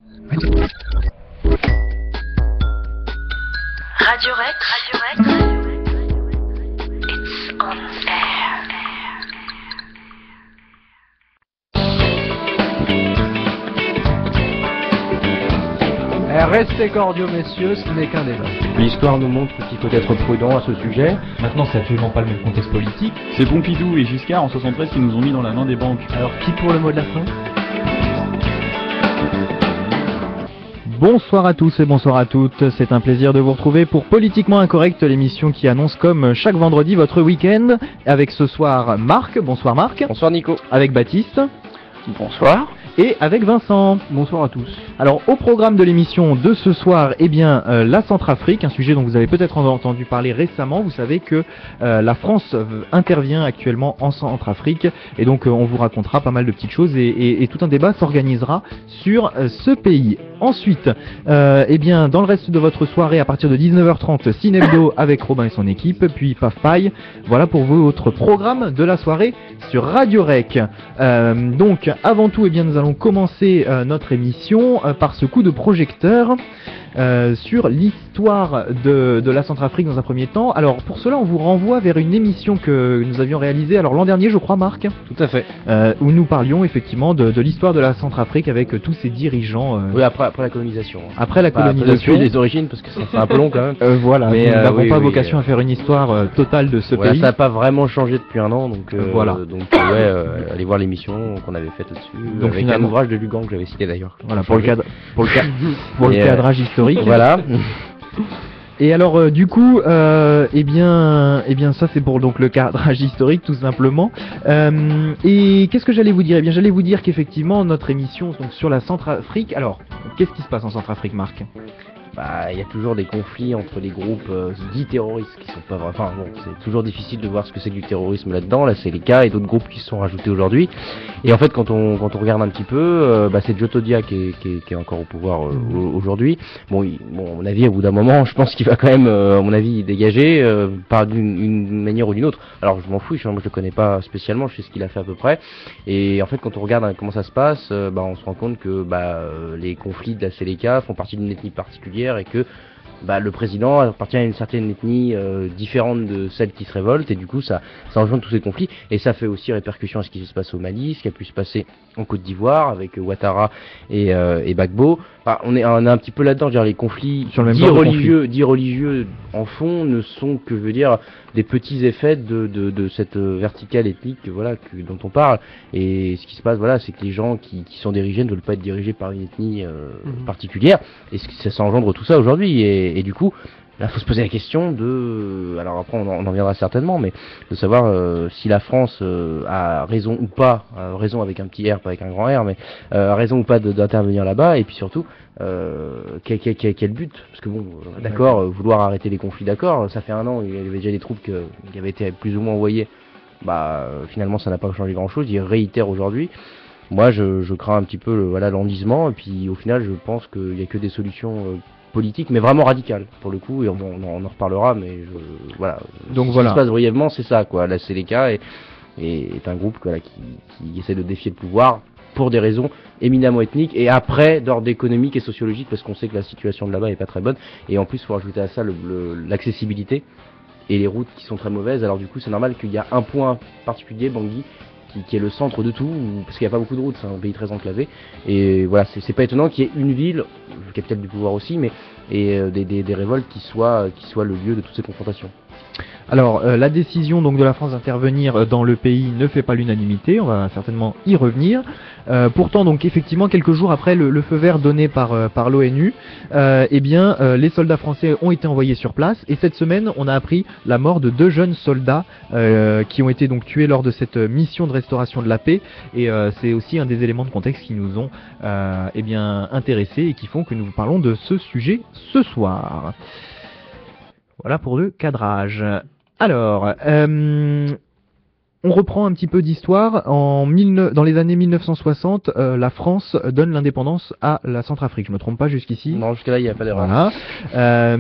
Radio Rec, it's on air. Restez cordiaux, messieurs, ce n'est qu'un débat. L'histoire nous montre qu'il faut être prudent à ce sujet. Maintenant, c'est absolument pas le même contexte politique. C'est Pompidou et Giscard en 73 qui nous ont mis dans la main des banques. Alors, qui pour le mot de la fin ? Bonsoir à tous et bonsoir à toutes, c'est un plaisir de vous retrouver pour Politiquement Incorrect, l'émission qui annonce comme chaque vendredi votre week-end, avec ce soir Marc, bonsoir Marc. Bonsoir Nico. Avec Baptiste. Bonsoir. Et avec Vincent. Bonsoir à tous. Alors au programme de l'émission de ce soir, la Centrafrique, un sujet dont vous avez peut-être entendu parler récemment. Vous savez que la France intervient actuellement en Centrafrique et donc on vous racontera pas mal de petites choses et tout un débat s'organisera sur ce pays. Ensuite, dans le reste de votre soirée, à partir de 19h30, Cinebdo avec Robin et son équipe, puis Paf Paille. Voilà pour votre programme de la soirée sur Radio Rec. Donc avant tout, nous allons commencer notre émission par ce coup de projecteur sur l'histoire de la Centrafrique dans un premier temps. Alors pour cela, on vous renvoie vers une émission que nous avions réalisée l'an dernier, je crois, Marc. Tout à fait. Où nous parlions effectivement de l'histoire de la Centrafrique avec tous ses dirigeants. Oui, après la colonisation. Après la colonisation. Depuis les origines, parce que c'est un peu long quand même. Voilà, mais nous n'avons pas vocation à faire une histoire totale de ce pays. Ça n'a pas vraiment changé depuis un an, donc voilà. Allez voir l'émission qu'on avait faite là-dessus. Donc avec un ouvrage de Lugan que j'avais cité d'ailleurs. Voilà, pour le cadrage historique. Voilà. Et alors du coup, ça c'est pour donc le cadrage historique tout simplement. Et qu'est-ce que j'allais vous dire ? J'allais vous dire qu'effectivement notre émission donc sur la Centrafrique. Alors, qu'est-ce qui se passe en Centrafrique, Marc ? Il y a toujours des conflits entre les groupes dits terroristes qui sont pas vrais. Enfin bon, c'est toujours difficile de voir ce que c'est que du terrorisme là-dedans. Là, c'est les cas et d'autres groupes qui se sont rajoutés aujourd'hui. Et en fait, quand on regarde un petit peu, c'est Jotodia qui est encore au pouvoir aujourd'hui. Bon, à mon avis, au bout d'un moment, je pense qu'il va quand même, à mon avis, dégager par d'une manière ou d'une autre. Alors, je m'en fous, moi je le connais pas spécialement, je sais ce qu'il a fait à peu près. Et en fait, quand on regarde comment ça se passe, on se rend compte que les conflits de la Séléka font partie d'une ethnie particulière et que le président appartient à une certaine ethnie différente de celle qui se révolte et du coup ça engendre tous ces conflits et ça fait aussi répercussion à ce qui se passe au Mali, ce qui a pu se passer en Côte d'Ivoire avec Ouattara et Gbagbo. On est un petit peu là-dedans, les conflits dits religieux en fond ne sont que des petits effets de cette verticale ethnique dont on parle. Et ce qui se passe c'est que les gens qui sont dirigés ne veulent pas être dirigés par une ethnie particulière et ça engendre tout ça aujourd'hui et du coup là, faut se poser la question alors après on en viendra certainement, mais de savoir si la France a raison ou pas, raison avec un petit R, pas avec un grand R, mais a raison ou pas d'intervenir là-bas, et puis surtout quel but, parce que d'accord, vouloir arrêter les conflits, d'accord, ça fait un an, il y avait déjà des troupes qui avaient été plus ou moins envoyées, finalement ça n'a pas changé grand-chose, ils réitèrent aujourd'hui. Moi je crains un petit peu l'enlisement, et puis au final je pense qu'il n'y a que des solutions politique, mais vraiment radicale pour le coup, et on en reparlera, mais Donc ce qui se passe brièvement, c'est ça, la Séléka est un groupe qui essaie de défier le pouvoir pour des raisons éminemment ethniques et après d'ordre économique et sociologique, parce qu'on sait que la situation de là-bas est pas très bonne, et en plus il faut rajouter à ça l'accessibilité et les routes qui sont très mauvaises. Alors du coup c'est normal qu'il y a un point particulier, Bangui, qui est le centre de tout, parce qu'il n'y a pas beaucoup de routes, c'est un pays très enclavé, et c'est pas étonnant qu'il y ait une ville, capitale du pouvoir aussi, et des révoltes qui soient le lieu de toutes ces confrontations. Alors, la décision donc de la France d'intervenir dans le pays ne fait pas l'unanimité, on va certainement y revenir. Pourtant, donc effectivement, quelques jours après le feu vert donné par l'ONU, les soldats français ont été envoyés sur place. Et cette semaine, on a appris la mort de 2 jeunes soldats qui ont été donc tués lors de cette mission de restauration de la paix. Et c'est aussi un des éléments de contexte qui nous ont intéressés et qui font que nous parlons de ce sujet ce soir. Voilà pour le cadrage. Alors, on reprend un petit peu d'histoire. Dans les années 1960, la France donne l'indépendance à la Centrafrique. Je me trompe pas jusqu'ici ? Non, jusque-là, il n'y a pas d'erreur. Voilà.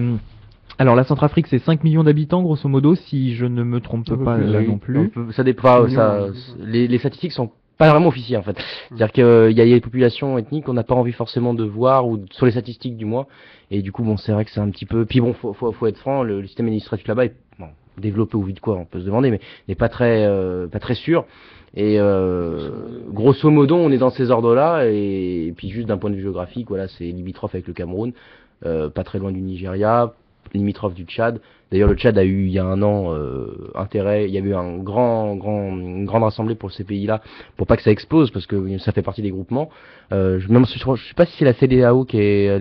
Alors la Centrafrique, c'est 5 millions d'habitants grosso modo, si je ne me trompe pas non plus. Ça dépend. Les statistiques sont pas vraiment officiel en fait. C'est-à-dire qu'il y a des populations ethniques qu'on n'a pas envie forcément de voir, ou sur les statistiques du moins. Et du coup, bon, c'est vrai que c'est un petit peu. Puis bon, faut être franc, le système administratif là-bas est bon, développé ou vite quoi, on peut se demander, mais n'est pas très sûr. Et grosso modo, on est dans ces ordres-là. Et puis juste d'un point de vue géographique, voilà, c'est limitrophe avec le Cameroun, pas très loin du Nigeria, limitrophe du Tchad. D'ailleurs, le Tchad a eu il y a un an intérêt. Il y a eu une grande assemblée pour ces pays-là, pour pas que ça explose, parce que ça fait partie des groupements. Je sais pas si c'est la CEDEAO qui est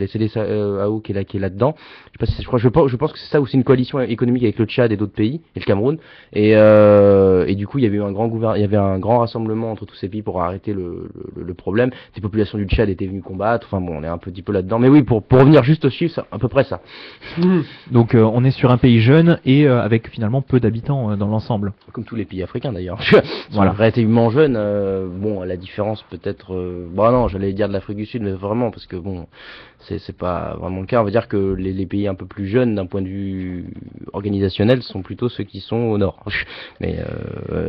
là-dedans. Je sais pas si je pense que c'est ça, ou c'est une coalition économique avec le Tchad et d'autres pays et le Cameroun. Et du coup, il y avait un grand rassemblement entre tous ces pays pour arrêter le problème. Ces populations du Tchad étaient venues combattre. Enfin bon, on est un petit peu là-dedans. Mais oui, pour revenir juste aux chiffres, c'est à peu près ça. Donc on est sur un pays jeune et avec finalement peu d'habitants dans l'ensemble. Comme tous les pays africains d'ailleurs. Voilà. Relativement jeune. Bon, la différence peut-être. Bon, non, j'allais dire de l'Afrique du Sud, mais vraiment parce que bon, c'est pas vraiment le cas. On va dire que les pays un peu plus jeunes d'un point de vue organisationnel sont plutôt ceux qui sont au nord. Mais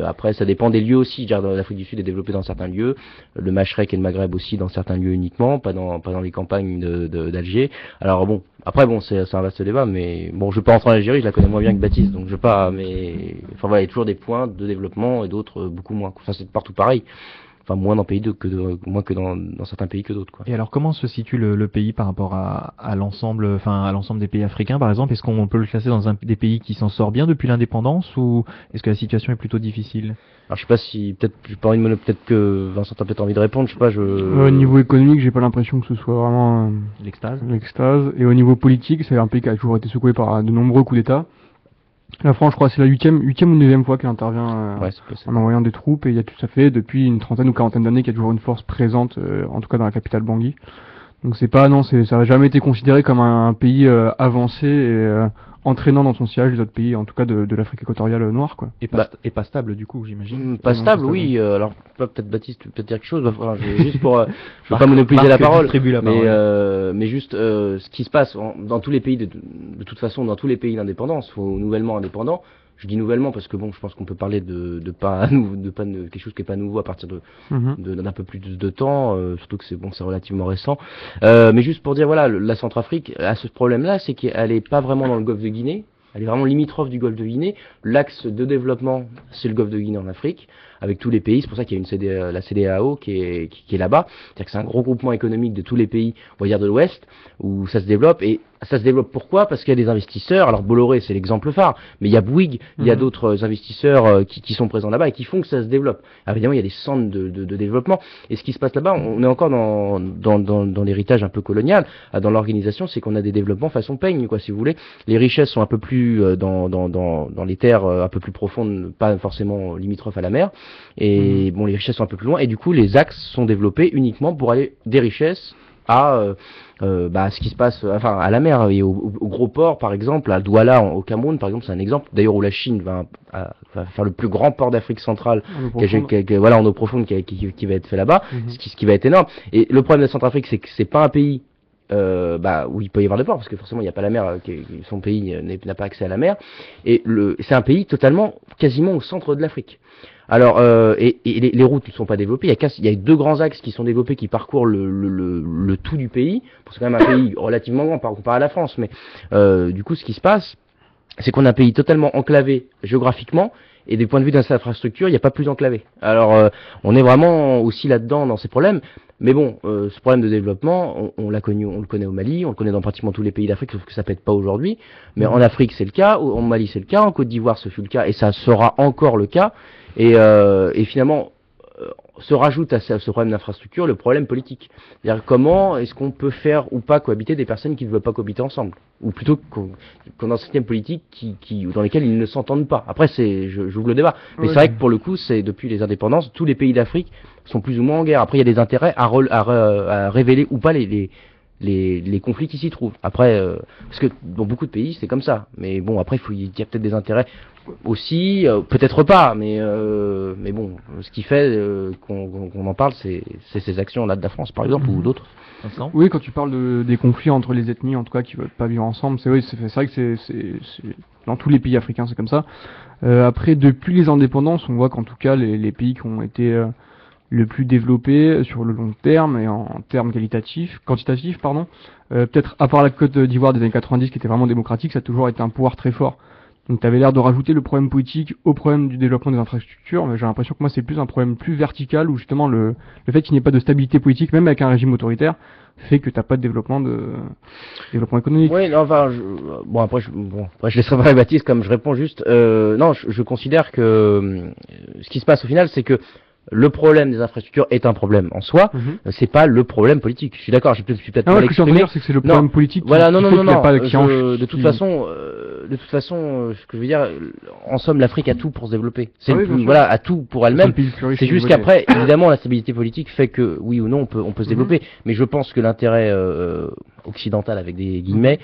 après, ça dépend des lieux aussi. Je veux dire, l'Afrique du Sud est développée dans certains lieux, le Machrek et le Maghreb aussi dans certains lieux uniquement, pas dans les campagnes d'Alger. Alors bon. Après bon, c'est un vaste débat, mais bon, je vais pas rentrer en Algérie, je la connais moins bien que Baptiste, donc je vais pas, mais enfin voilà, il y a toujours des points de développement et d'autres beaucoup moins. Enfin, c'est partout pareil. Enfin, moins moins que dans certains pays que d'autres, quoi. Et alors comment se situe le pays par rapport à l'ensemble, enfin à l'ensemble des pays africains par exemple? Est-ce qu'on peut le classer dans des pays qui s'en sort bien depuis l'indépendance, ou est-ce que la situation est plutôt difficile? Alors je sais pas si peut-être que Vincent a peut-être envie de répondre, je sais pas, Au niveau économique, j'ai pas l'impression que ce soit vraiment L'extase. Et au niveau politique, c'est un pays qui a toujours été secoué par de nombreux coups d'État. La France, je crois, c'est la huitième ou 9e fois qu'elle intervient ouais, c'est possible. en envoyant des troupes, et il y a tout ça fait depuis une trentaine ou quarantaine d'années qu'il y a toujours une force présente, en tout cas dans la capitale Bangui. Donc ça n'a jamais été considéré comme un pays avancé et entraînant dans son sillage les autres pays, en tout cas de l'Afrique équatoriale noire, quoi. Et pas stable du coup, j'imagine. Pas stable, oui. Alors peut-être Baptiste, tu peux peut-être dire quelque chose. Enfin, juste pour, je veux pas monopoliser la parole, mais juste ce qui se passe dans tous les pays de toute façon, dans tous les pays d'indépendance, ou nouvellement indépendants. Je dis nouvellement parce que bon, je pense qu'on peut parler de quelque chose qui est pas nouveau à partir d'un peu plus de temps, surtout que c'est relativement récent. Mais juste pour dire, voilà, la Centrafrique a ce problème-là, c'est qu'elle est pas vraiment dans le golfe de Guinée. Elle est vraiment limitrophe du golfe de Guinée. L'axe de développement, c'est le golfe de Guinée en Afrique, avec tous les pays. C'est pour ça qu'il y a la CEDEAO qui est là-bas. C'est-à-dire que c'est un gros groupement économique de tous les pays, on va dire de l'Ouest, où ça se développe. Et ça se développe pourquoi? Parce qu'il y a des investisseurs. Alors Bolloré, c'est l'exemple phare, mais il y a Bouygues, il y a d'autres investisseurs qui sont présents là-bas et qui font que ça se développe. Alors, évidemment, il y a des centres de développement. Et ce qui se passe là-bas, on est encore dans l'héritage un peu colonial, dans l'organisation, c'est qu'on a des développements façon peigne, quoi, si vous voulez. Les richesses sont un peu plus dans les terres un peu plus profondes, pas forcément limitrophes à la mer. Et bon, les richesses sont un peu plus loin. Et du coup, les axes sont développés uniquement pour aller des richesses à ce qui se passe à la mer et au gros port, par exemple à Douala au Cameroun, par exemple, c'est un exemple d'ailleurs où la Chine va faire le plus grand port d'Afrique centrale en eau profonde qui va être fait là-bas, ce qui va être énorme. Et le problème de la Centrafrique, c'est que c'est pas un pays où il peut y avoir des ports, parce que forcément il n'y a pas la mer, son pays n'a pas accès à la mer, et c'est un pays quasiment au centre de l'Afrique. Alors et les routes ne sont pas développées. Il y a deux grands axes qui sont développés, qui parcourent le tout du pays. C'est quand même un pays relativement grand comparé à la France, mais du coup ce qui se passe, c'est qu'on a un pays totalement enclavé géographiquement, et du point de vue de ses infrastructures, il n'y a pas plus enclavé. Alors on est vraiment aussi là-dedans dans ces problèmes. Mais bon, ce problème de développement, on le connaît au Mali, on le connaît dans pratiquement tous les pays d'Afrique, sauf que ça pète pas aujourd'hui. Mais en Afrique, c'est le cas, en Mali, c'est le cas, en Côte d'Ivoire, ce fut le cas, et ça sera encore le cas. Et finalement, se rajoute à ce problème d'infrastructure le problème politique. C'est-à-dire comment est-ce qu'on peut faire ou pas cohabiter des personnes qui ne veulent pas cohabiter ensemble, ou plutôt qu'on a un système politique dans lesquels ils ne s'entendent pas. Après, j'ouvre le débat, mais c'est vrai que pour le coup, c'est depuis les indépendances, tous les pays d'Afrique sont plus ou moins en guerre. Après, il y a des intérêts à révéler ou pas les conflits qui s'y trouvent. Après, parce que dans beaucoup de pays, c'est comme ça. Mais bon, après, il y a peut-être des intérêts aussi, peut-être pas, mais bon, ce qui fait qu'on en parle, c'est ces actions-là de la France, par exemple, ou d'autres. Oui, quand tu parles des conflits entre les ethnies, en tout cas, qui veulent pas vivre ensemble, c'est vrai que c'est dans tous les pays africains, c'est comme ça. Après, depuis les indépendances, on voit qu'en tout cas, les pays qui ont été le plus développé sur le long terme et en termes quantitatifs, pardon. Peut-être à part la Côte d'Ivoire des années 90 qui était vraiment démocratique, ça a toujours été un pouvoir très fort. Donc tu avais l'air de rajouter le problème politique au problème du développement des infrastructures, mais j'ai l'impression que moi c'est plus un problème plus vertical où justement le fait qu'il n'y ait pas de stabilité politique, même avec un régime autoritaire, fait que t'as pas de développement économique. Oui, non, enfin, après je laisserai parler Baptiste comme je réponds juste. Non, je considère que ce qui se passe au final, c'est que le problème des infrastructures est un problème en soi, c'est pas le problème politique. Je suis d'accord, je suis peut-être mal Ce que je veux exprimé. dire, c'est que c'est le problème politique Voilà, non, de toute façon, ce que je veux dire, en somme, l'Afrique a tout pour se développer. Voilà, a tout pour elle-même. C'est juste qu'après, évidemment, la stabilité politique fait que, oui ou non, on peut se développer. Mais je pense que l'intérêt occidental, avec des guillemets,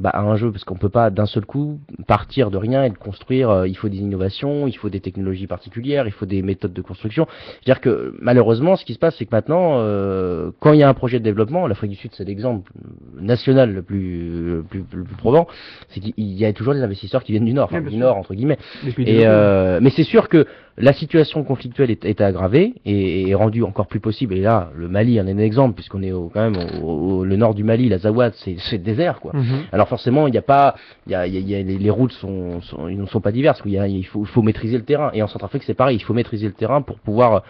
a un jeu, parce qu'on peut pas d'un seul coup partir de rien et de construire. Il faut des innovations, il faut des technologies particulières, il faut des méthodes de construction. C'est-à-dire que malheureusement, ce qui se passe, c'est que maintenant, quand il y a un projet de développement, l'Afrique du Sud, c'est l'exemple national le plus probant, c'est qu'il y a toujours des investisseurs qui viennent du Nord, du Nord entre guillemets. Mais c'est sûr que la situation conflictuelle est aggravée et rendue encore plus possible. Et là, le Mali en est un exemple, puisqu'on est quand même le nord du Mali, la Zawad, c'est désert, quoi. Alors forcément, il y a les routes ne sont pas diverses. Il faut maîtriser le terrain. Et en Centrafrique, c'est pareil. Il faut maîtriser le terrain pour pouvoir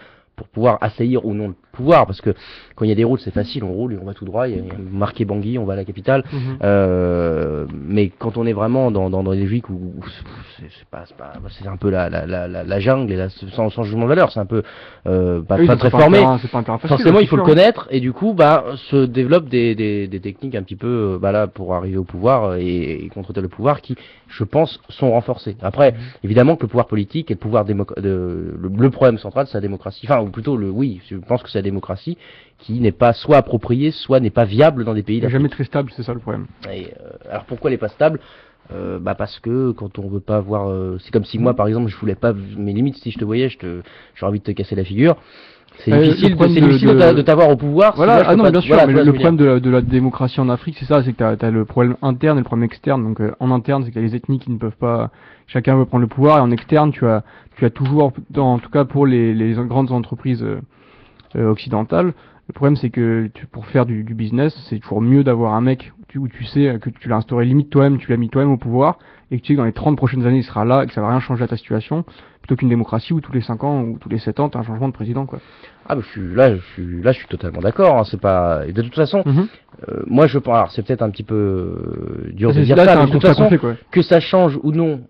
assaillir ou non le pouvoir, parce que quand il y a des routes, c'est facile, on roule et on va tout droit, il y a marqué Bangui, on va à la capitale. Mais quand on est vraiment dans des logiques où c'est un peu la jungle, et là, sans jugement de valeur, c'est un peu pas très formé. Forcément, il faut le connaître, et du coup, se développent des techniques un petit peu là pour arriver au pouvoir et contrôler le pouvoir qui, je pense, sont renforcées. Après, évidemment que le pouvoir politique et le pouvoir le problème central, c'est la démocratie. Enfin, ou plutôt je pense que c'est la démocratie qui n'est pas soit appropriée, soit n'est pas viable dans des pays d'Afrique. Jamais très stable, c'est ça le problème. Alors pourquoi elle n'est pas stable? Parce que quand on veut pas voir, c'est comme si moi par exemple je voulais pas, mes limites, si je te voyais, j'aurais envie de te casser la figure. C'est difficile de t'avoir au pouvoir. Voilà, bien sûr, mais le problème de la démocratie en Afrique, c'est ça, c'est que t'as le problème interne et le problème externe. Donc en interne, c'est qu'il y a les ethnies qui ne peuvent pas, chacun veut prendre le pouvoir, et en externe, tu as toujours, en tout cas pour les grandes entreprises occidentales, le problème c'est que pour faire du business, c'est toujours mieux d'avoir un mec où tu sais que tu l'as instauré limite toi-même, tu l'as mis toi-même au pouvoir, et que tu sais que dans les 30 prochaines années il sera là et que ça va rien changer à ta situation, plutôt qu'une démocratie où tous les 5 ans ou tous les 7 ans t'as un changement de président, quoi. Ah bah je suis totalement d'accord, hein, c'est pas, et de toute façon, moi je pense, alors c'est peut-être un petit peu dur de dire ça, mais de toute façon, que ça change ou non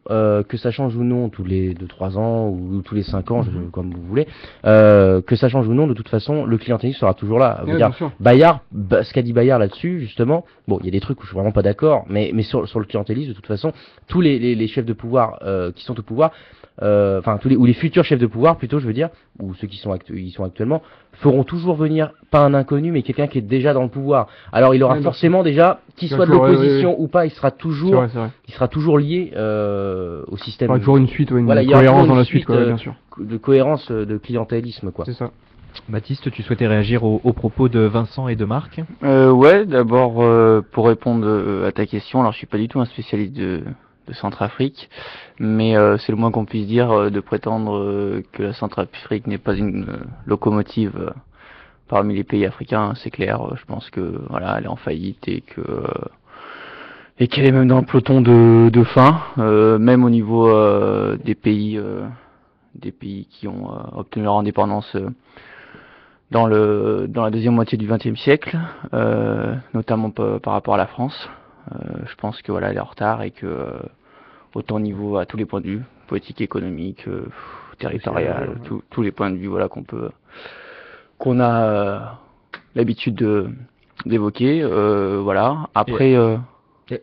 tous les 2-3 ans ou tous les 5 ans, comme vous voulez, que ça change ou non, de toute façon, le clientélisme sera toujours là. Bayard, ce qu'a dit Bayard là-dessus, justement, bon, il y a des trucs où je suis vraiment pas d'accord, mais sur le clientélisme, de toute façon, tous les chefs de pouvoir qui sont au pouvoir, ou les futurs chefs de pouvoir plutôt, je veux dire, ou ceux qui sont actuellement, feront toujours venir pas un inconnu mais quelqu'un qui est déjà dans le pouvoir. Alors il aura forcément déjà, qu'il soit de l'opposition ou pas, il sera toujours lié au système. Il y aura toujours une suite, une cohérence dans la suite, bien sûr. De cohérence de clientélisme, quoi. C'est ça. Baptiste, tu souhaitais réagir aux propos de Vincent et de Marc? Ouais, d'abord pour répondre à ta question, alors je suis pas du tout un spécialiste de Centrafrique, mais c'est le moins qu'on puisse dire de prétendre que la Centrafrique n'est pas une locomotive parmi les pays africains, c'est clair. Je pense que voilà, elle est en faillite et qu'elle est même dans le peloton de fin, même au niveau des pays qui ont obtenu leur indépendance dans la deuxième moitié du XXe siècle, notamment par rapport à la France. Je pense que voilà, elle est en retard et que autant au niveau à tous les points de vue, politique, économique, territorial, tous les points de vue voilà qu'on a l'habitude d'évoquer. Voilà. Après.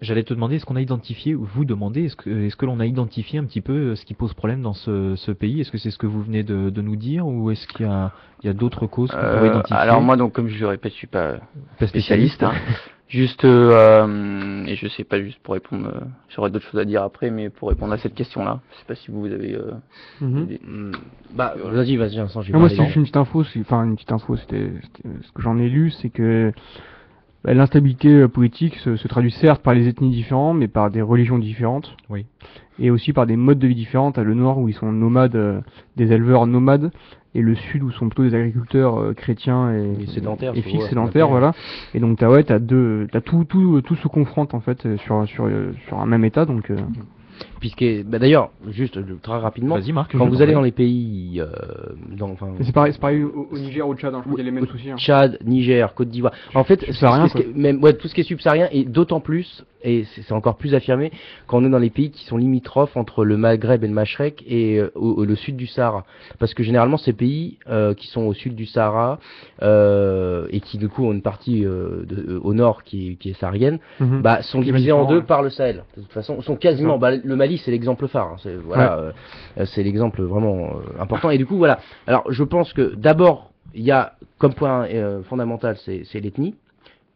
J'allais te demander, est-ce qu'on a identifié, ou vous demandez, est-ce que l'on a identifié un petit peu ce qui pose problème dans ce pays? Est-ce que c'est ce que vous venez de nous dire, ou est-ce qu'il y a d'autres causes qu'on pourrait identifier? Alors moi, donc comme je le répète, je suis pas spécialiste. Hein. Juste, et je sais pas, juste pour répondre, j'aurais d'autres choses à dire après, mais pour répondre à cette question-là, je sais pas si vous avez. Vas-y, Vincent, j'ai pas. Moi, c'est juste une petite info, c'était ce que j'en ai lu, c'est que l'instabilité politique se traduit certes par les ethnies différentes, mais par des religions différentes. Oui. et aussi par des modes de vie différents. T'as le nord où ils sont nomades, des éleveurs nomades, et le sud où sont plutôt des agriculteurs chrétiens Et sédentaires, et souvent, fixes ouais, sédentaires, sédentaires. voilà. Et donc t'as tout se confronte en fait sur un même état, donc Puisque, bah, d'ailleurs, juste très rapidement, Vas-y Marc. quand je vous t'en allez prie. dans les pays, enfin, c'est pareil au Niger, au Tchad, hein, je crois qu'il y a les mêmes soucis. Hein. Tchad, Niger, Côte d'Ivoire. En fait, Subsaharien, même ouais, tout ce qui est subsaharien, et d'autant plus, et c'est encore plus affirmé, quand on est dans les pays qui sont limitrophes entre le Maghreb et le Machrek et le sud du Sahara. Parce que généralement, ces pays qui sont au sud du Sahara et qui du coup ont une partie au nord qui est saharienne, Mhm. bah, sont Qui est divisés en différent, deux ouais. par le Sahel. De toute façon, sont quasiment. Bah, le Mali, c'est l'exemple phare. Hein, c'est voilà, c'est l'exemple vraiment important. Et du coup, voilà. Alors, je pense que d'abord, il y a comme point fondamental, c'est l'ethnie.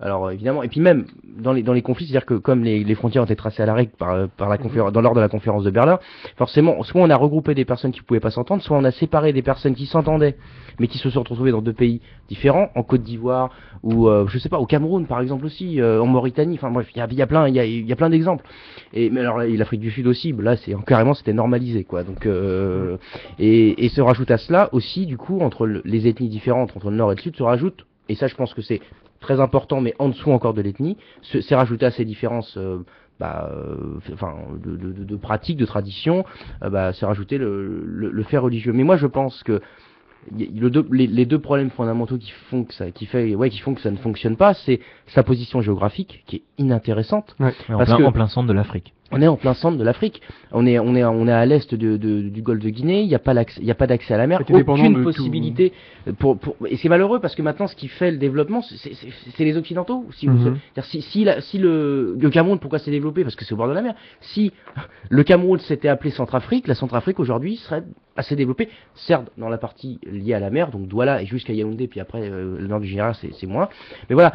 Alors évidemment, et puis même dans les conflits, c'est-à-dire que comme les frontières ont été tracées à la règle par la conférence, dans l'ordre de la conférence de Berlin, forcément, soit on a regroupé des personnes qui pouvaient pas s'entendre, soit on a séparé des personnes qui s'entendaient, mais qui se sont retrouvées dans deux pays différents, en Côte d'Ivoire ou je sais pas, au Cameroun par exemple aussi, en Mauritanie. Enfin bref, il y a plein d'exemples. Mais alors et l'Afrique du Sud aussi, là c'est carrément c'était normalisé quoi. Donc et se rajoute à cela aussi du coup entre les ethnies différentes entre le Nord et le Sud se rajoute, et ça je pense que c'est très important, mais en dessous encore de l'ethnie, c'est rajouté à ces différences enfin, de pratiques, de traditions, c'est rajouter le fait religieux. Mais moi je pense que les deux problèmes fondamentaux qui font que ça ne fonctionne pas, c'est sa position géographique qui est inintéressante. Ouais. Ouais, Parce que- en plein centre de l'Afrique. On est en plein centre de l'Afrique. On est à l'est du golfe de Guinée. Il n'y a pas d'accès à la mer. Et t'es dépendant Aucune de possibilité et c'est malheureux parce que maintenant, ce qui fait le développement, c'est les Occidentaux. Si le Cameroun, pourquoi c'est développé? Parce que c'est au bord de la mer. Si le Cameroun s'était appelé Centrafrique, la Centrafrique aujourd'hui serait assez développée. Certes, dans la partie liée à la mer, donc Douala et jusqu'à Yaoundé, puis après le nord du Nigeria, c'est moins. Mais voilà,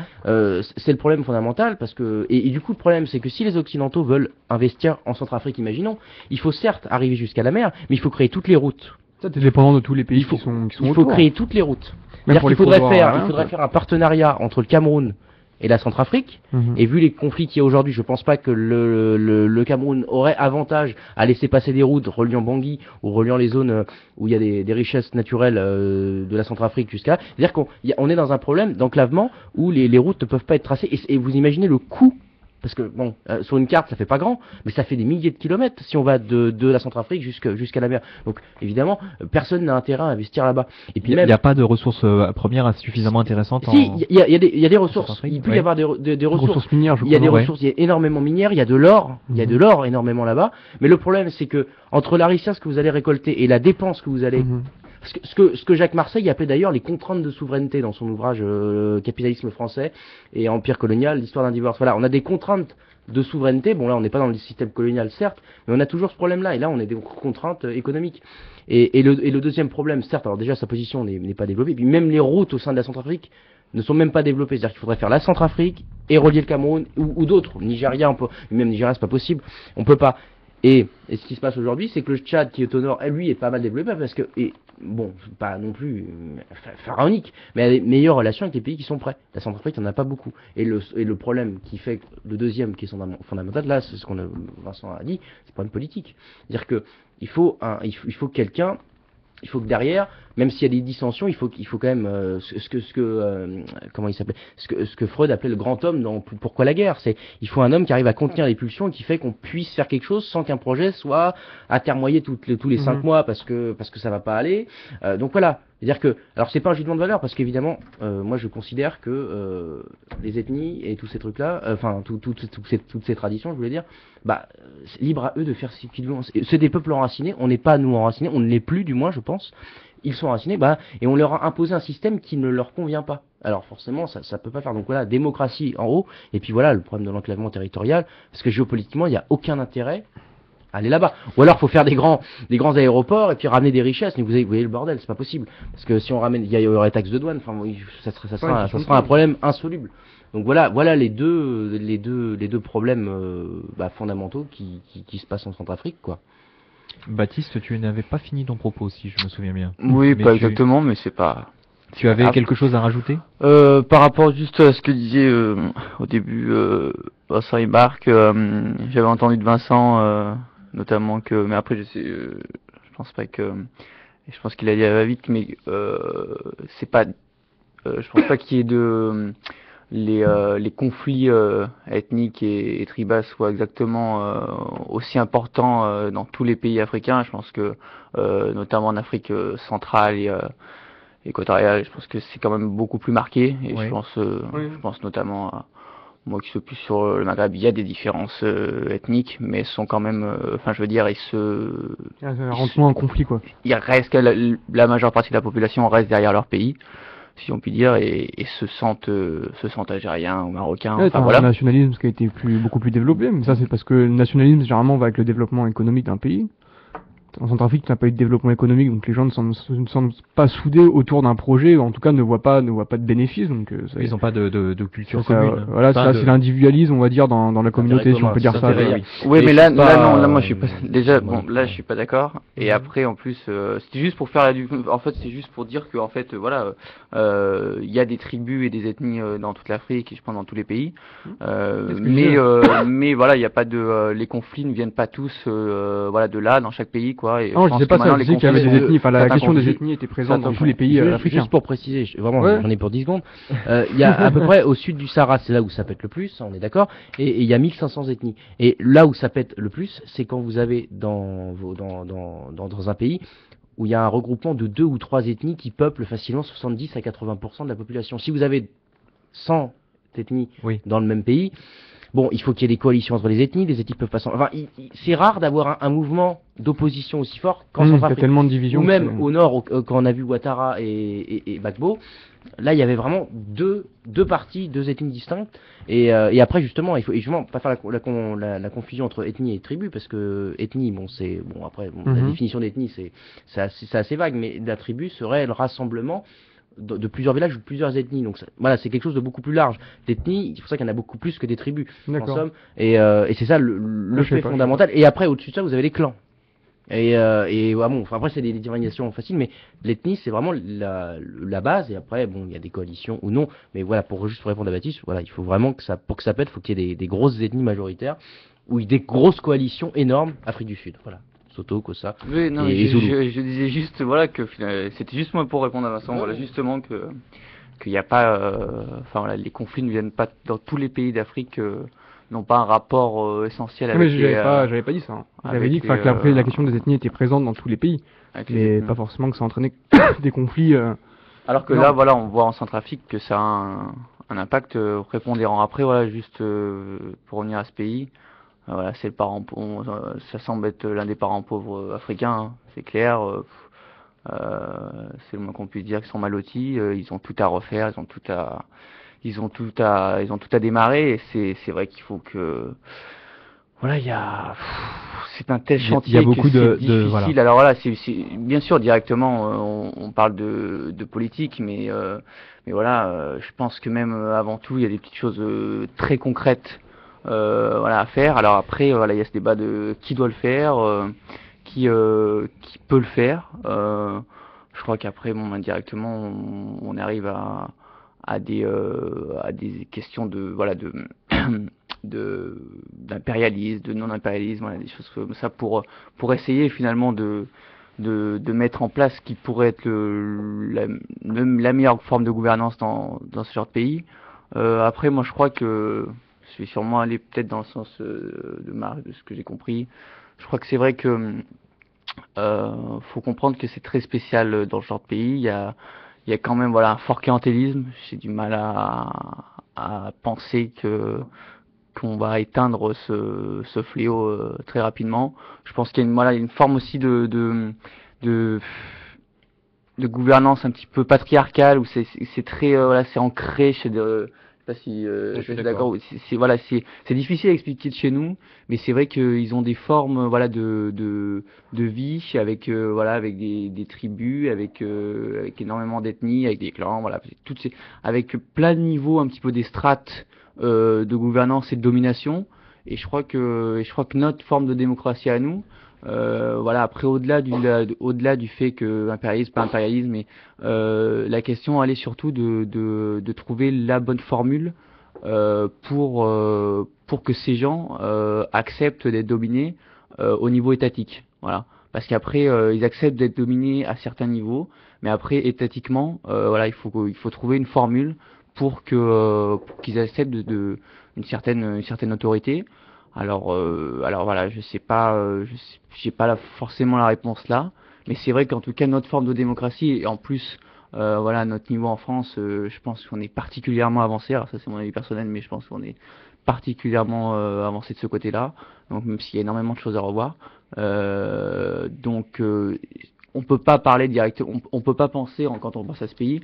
c'est le problème fondamental parce que et du coup le problème c'est que si les Occidentaux veulent investir en Centrafrique, imaginons, il faut certes arriver jusqu'à la mer, mais il faut créer toutes les routes. Ça, t'es dépendant de tous les pays Il faut- qui sont Il faut autour. créer toutes les routes. Même C'est-à-dire pour qu'il les couloirs il aériens, faudrait quoi. faire un partenariat entre le Cameroun et la Centrafrique. Mhm. Et vu les conflits qu'il y a aujourd'hui, je pense pas que le Cameroun aurait avantage à laisser passer des routes reliant Bangui ou reliant les zones où il y a des richesses naturelles de la Centrafrique jusqu'à là. C'est-à-dire qu'on est dans un problème d'enclavement où les routes ne peuvent pas être tracées. Et vous imaginez le coût. Parce que bon, sur une carte ça fait pas grand, mais ça fait des milliers de kilomètres si on va de la Centrafrique jusqu'à la mer. Donc évidemment, personne n'a intérêt à investir là-bas. Et puis Il même n'y a pas de ressources premières suffisamment intéressantes si, il y a des ressources. Centrafrique, Il peut ouais. y avoir des ressources. Ressources minières, je Il y a des crois. ressources, il y a énormément minières, il y a de l'or, il y a de l'or énormément là-bas. Mais le problème, c'est que entre la richesse que vous allez récolter et la dépense que vous allez, Mhm. ce que Jacques Marseille appelait d'ailleurs les contraintes de souveraineté dans son ouvrage Capitalisme français et Empire colonial, l'histoire d'un divorce. Voilà, on a des contraintes de souveraineté. Bon là, on n'est pas dans le système colonial certes, mais on a toujours ce problème-là. Et là, on a des contraintes économiques. Et le deuxième problème, certes, alors déjà sa position n'est pas développée. Puis même les routes au sein de la Centrafrique ne sont même pas développées. C'est-à-dire qu'il faudrait faire la Centrafrique et relier le Cameroun ou d'autres. Nigeria, même Nigeria, c'est pas possible. On peut pas. Et ce qui se passe aujourd'hui, c'est que le Tchad, qui est au nord, lui, est pas mal développé parce que, bon, pas non plus pharaonique, mais a des meilleures relations avec les pays qui sont prêts. La Centrafrique, on a pas beaucoup. Et le problème qui fait que le deuxième, qui est fondamental, là, c'est ce qu'on a, Vincent a dit, c'est le problème politique. C'est-à-dire que il faut quelqu'un. Il faut que derrière, même s'il y a des dissensions, il faut quand même comment il s'appelait, ce que Freud appelait le grand homme dans Pourquoi la guerre. Il faut un homme qui arrive à contenir les pulsions et qui fait qu'on puisse faire quelque chose sans qu'un projet soit atermoyé tous les 5 mois parce que ça va pas aller. Donc voilà. C'est-à-dire que, alors c'est pas un jugement de valeur parce qu'évidemment, moi je considère que les ethnies et tous ces trucs-là, enfin toutes ces traditions, je voulais dire, c'est libre à eux de faire ce qu'ils veulent. C'est des peuples enracinés. On n'est pas nous enracinés, on ne l'est plus du moins, je pense. Ils sont enracinés, et on leur a imposé un système qui ne leur convient pas. Alors forcément, ça peut pas faire. Donc voilà, démocratie en haut, et puis voilà le problème de l'enclavement territorial, parce que géopolitiquement, il n'y a aucun intérêt à aller là-bas. Ou alors, faut faire des grands aéroports et puis ramener des richesses. Mais vous voyez le bordel, c'est pas possible. Parce que si on ramène, il y aurait taxe de douane. Enfin, ça sera un problème insoluble. Donc voilà les deux problèmes fondamentaux qui se passent en Centrafrique, quoi. Baptiste, tu n'avais pas fini ton propos, si je me souviens bien. Oui, Mais pas exactement, mais c'est pas. Tu avais Ah. quelque chose à rajouter? Par rapport juste à ce que disait au début Vincent et Marc, j'avais entendu de Vincent notamment que, mais après je pense pas que, je pense qu'il a dit à va vite, mais c'est pas, je pense pas qu'il y ait les conflits ethniques et tribaux soient exactement aussi importants dans tous les pays africains. Je pense que notamment en Afrique centrale et équatoriale, je pense que c'est quand même beaucoup plus marqué. Et Oui. je pense notamment à moi qui suis plus sur le Maghreb, il y a des différences ethniques, mais elles sont quand même, enfin je veux dire, Ça rentre moins en conflit, quoi. il reste que la majeure partie de la population reste derrière leur pays, si on peut dire, et se sentent algériens ou marocains. Ouais, Enfin t'as un voilà. nationalisme qui a été beaucoup plus développé, mais ça c'est parce que le nationalisme généralement va avec le développement économique d'un pays. En Centrafrique, tu n'as pas eu de développement économique, donc les gens ne semblent pas soudés autour d'un projet, ou en tout cas ne voient pas de bénéfices. Donc Ils n'ont pas de culture ça, commune. voilà, Enfin, ça c'est l'individualisme, on va dire, dans la communauté, si on peut dire ça. Intérêt, quoi. oui. Oui, mais Mais là, c'est pas, non, moi je suis pas. Déjà, moi non bon, plus, là hein. je suis pas d'accord. Et Mhm. après, en plus, c'était juste pour faire en fait, c'est juste pour dire que, en fait, voilà, il y a des tribus et des ethnies dans toute l'Afrique et je pense dans tous les pays. C'est ce que je disais. Mais voilà, il y a pas de, les conflits ne viennent pas tous, voilà, de là dans chaque pays, quoi. Et Non, je je disais pense pas que ça, maintenant, je disais qu'il y avait des ethnies, enfin la certains question des conflits- ethnies était présente dans certains tous les pays africains. Juste pour préciser, vraiment, Ouais. j'en ai pour 10 secondes. Il y a à peu près au sud du Sahara, c'est là où ça pète le plus, on est d'accord. Et il y a 1500 ethnies. Et là où ça pète le plus, c'est quand vous avez dans un pays où il y a un regroupement de 2 ou 3 ethnies qui peuplent facilement 70 à 80% de la population. Si vous avez 100 ethnies Oui. dans le même pays, bon, il faut qu'il y ait des coalitions entre les ethnies peuvent pas enfin, c'est rare d'avoir un mouvement d'opposition aussi fort qu'en Il y a Centrafrique. tellement de divisions. Ou même que- au nord, quand on a vu Ouattara et Gbagbo, là il y avait vraiment deux parties, deux ethnies distinctes. Et après justement, il faut justement pas faire la confusion entre ethnie et tribu, parce que ethnie, bon c'est bon après la Mhm. définition d'ethnie c'est assez vague, mais la tribu serait le rassemblement de plusieurs villages ou de plusieurs ethnies. Donc voilà, c'est quelque chose de beaucoup plus large. L'ethnie, c'est pour ça qu'il y en a beaucoup plus que des tribus en D'accord. somme. Et c'est ça le Je sais fait pas, je sais fondamental. Et après, au-dessus de ça, vous avez les clans. Et bon, enfin, après, c'est des divinations faciles, mais l'ethnie, c'est vraiment la base. Et après, bon, il y a des coalitions ou non. Mais voilà, juste pour répondre à Baptiste, voilà, il faut vraiment pour que ça pète, il faut qu'il y ait des grosses ethnies majoritaires ou des grosses coalitions énormes. Afrique du Sud, voilà. Soto, Kossa. Oui, non, Et mais Zulu. je disais juste, voilà, que c'était juste moi pour répondre à Vincent, voilà, justement qu'il n'y a pas, enfin voilà, les conflits ne viennent pas dans tous les pays d'Afrique, n'ont pas un rapport essentiel Non, mais avec j'avais pas dit ça. Hein. J'avais avec dit que, enfin, que la question des ethnies était présente dans tous les pays, avec les mais ethnies. pas forcément que ça entraînait des conflits. Alors que non. là, voilà, on voit en Centrafrique que ça a un impact prépondérant. Après, voilà, juste pour revenir à ce pays, voilà, c'est le parent pauvre, ça semble être l'un des parents pauvres africains, hein, c'est clair. C'est le moins qu'on puisse dire qu'ils sont mal lotis, ils ont tout à refaire, ils ont tout à démarrer. Et c'est vrai qu'il faut que, voilà, c'est un tel Il y a chantier beaucoup que de- c'est de- difficile. voilà. Alors voilà, bien sûr directement, on parle de politique, mais voilà, je pense que même avant tout, il y a des petites choses très concrètes, voilà, à faire. Alors après, voilà, il y a ce débat de qui doit le faire, qui peut le faire. Je crois qu'après, bon, indirectement, on arrive à des questions de voilà d'impérialisme, de non-impérialisme, voilà, des choses comme ça pour essayer finalement de mettre en place ce qui pourrait être la meilleure forme de gouvernance dans ce genre de pays. Après, moi, je crois que je vais sûrement aller peut-être dans le sens de Marc, de ce que j'ai compris. Je crois que c'est vrai que faut comprendre que c'est très spécial dans ce genre de pays. Il y a quand même voilà un fort clientélisme. J'ai du mal à penser qu'on va éteindre ce fléau très rapidement. Je pense qu'il y a une forme aussi de gouvernance un petit peu patriarcale où c'est très voilà, c'est ancré chez je sais pas si Je suis je suis d'accord. d'accord. Voilà, c'est difficile à expliquer de chez nous, mais c'est vrai qu'ils ont des formes voilà de vie avec voilà avec des tribus, avec énormément d'ethnies, avec des clans, voilà, avec plein de niveaux un petit peu des strates de gouvernance et de domination. Et je crois que notre forme de démocratie à nous, voilà, après au-delà du fait que impérialisme, pas impérialisme, mais la question elle est surtout de trouver la bonne formule pour que ces gens acceptent d'être dominés au niveau étatique. Voilà. Parce qu'après, ils acceptent d'être dominés à certains niveaux, mais après, étatiquement, voilà, il faut trouver une formule pour qu'ils acceptent une certaine autorité. Alors voilà, je sais pas, j'ai pas forcément la réponse là, mais c'est vrai qu'en tout cas notre forme de démocratie et en plus, voilà, notre niveau en France, je pense qu'on est particulièrement avancé. Alors ça c'est mon avis personnel, mais je pense qu'on est particulièrement avancé de ce côté-là. Donc même s'il y a énormément de choses à revoir, on peut pas parler directement, on peut pas penser quand on pense à ce pays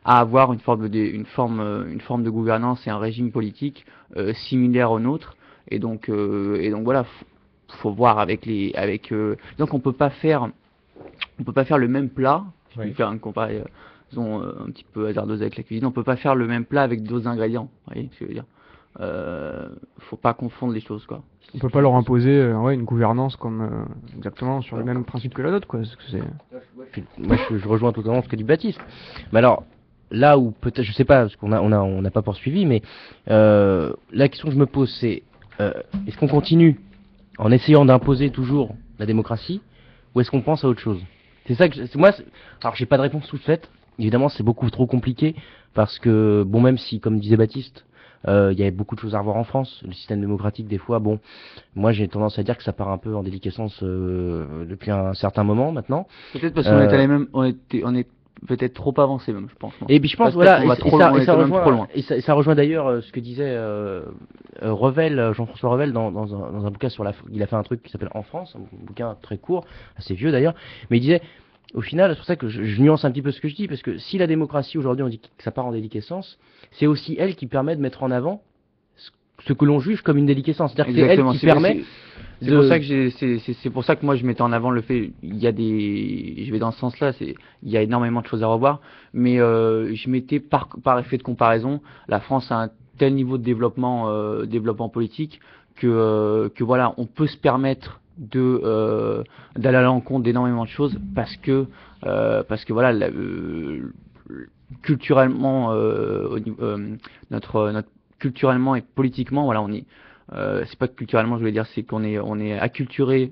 à avoir une forme de gouvernance et un régime politique similaire au nôtre. Et donc voilà, faut voir donc on peut pas faire le même plat. Je vais faire une comparaison un petit peu hasardeuse avec la cuisine. On peut pas faire le même plat avec d'autres ingrédients. Vous voyez ce que je veux dire? Faut pas confondre les choses, quoi. On peut pas leur imposer une gouvernance comme exactement sur le même principe que la nôtre, quoi. Parce que Moi, je rejoins totalement ce que dit Baptiste. Mais alors, là où peut-être, je sais pas, parce qu'on n'a pas poursuivi, mais la question que je me pose, c'est est-ce qu'on continue en essayant d'imposer toujours la démocratie, ou est-ce qu'on pense à autre chose? C'est ça que alors j'ai pas de réponse toute faite. Évidemment, c'est beaucoup trop compliqué parce que bon, même si, comme disait Baptiste, il y avait beaucoup de choses à revoir en France. Le système démocratique, des fois, bon, moi j'ai tendance à dire que ça part un peu en déliquescence depuis un certain moment maintenant. Peut-être parce qu'on est allé même, on est peut-être trop avancé même, je pense. Moi. Et puis je pense, voilà, ça rejoint d'ailleurs ce que disait Revel, Jean-François Revel dans un bouquin il a fait un truc qui s'appelle En France, un bouquin très court, assez vieux d'ailleurs, mais il disait, au final, c'est pour ça que je nuance un petit peu ce que je dis, parce que si la démocratie aujourd'hui on dit que ça part en déliquescence, c'est aussi elle qui permet de mettre en avant ce que l'on juge comme une déliquescence. C'est-à-dire que c'est elle qui permet. C'est pour ça que moi je mettais en avant le fait, je vais dans ce sens-là, il y a énormément de choses à revoir, mais je mettais par effet de comparaison, la France a un tel niveau de développement politique que voilà, on peut se permettre d'aller à l'encontre d'énormément de choses parce que voilà, culturellement notre culturellement et politiquement, voilà, on est c'est pas que culturellement, je voulais dire, c'est qu'on est acculturé,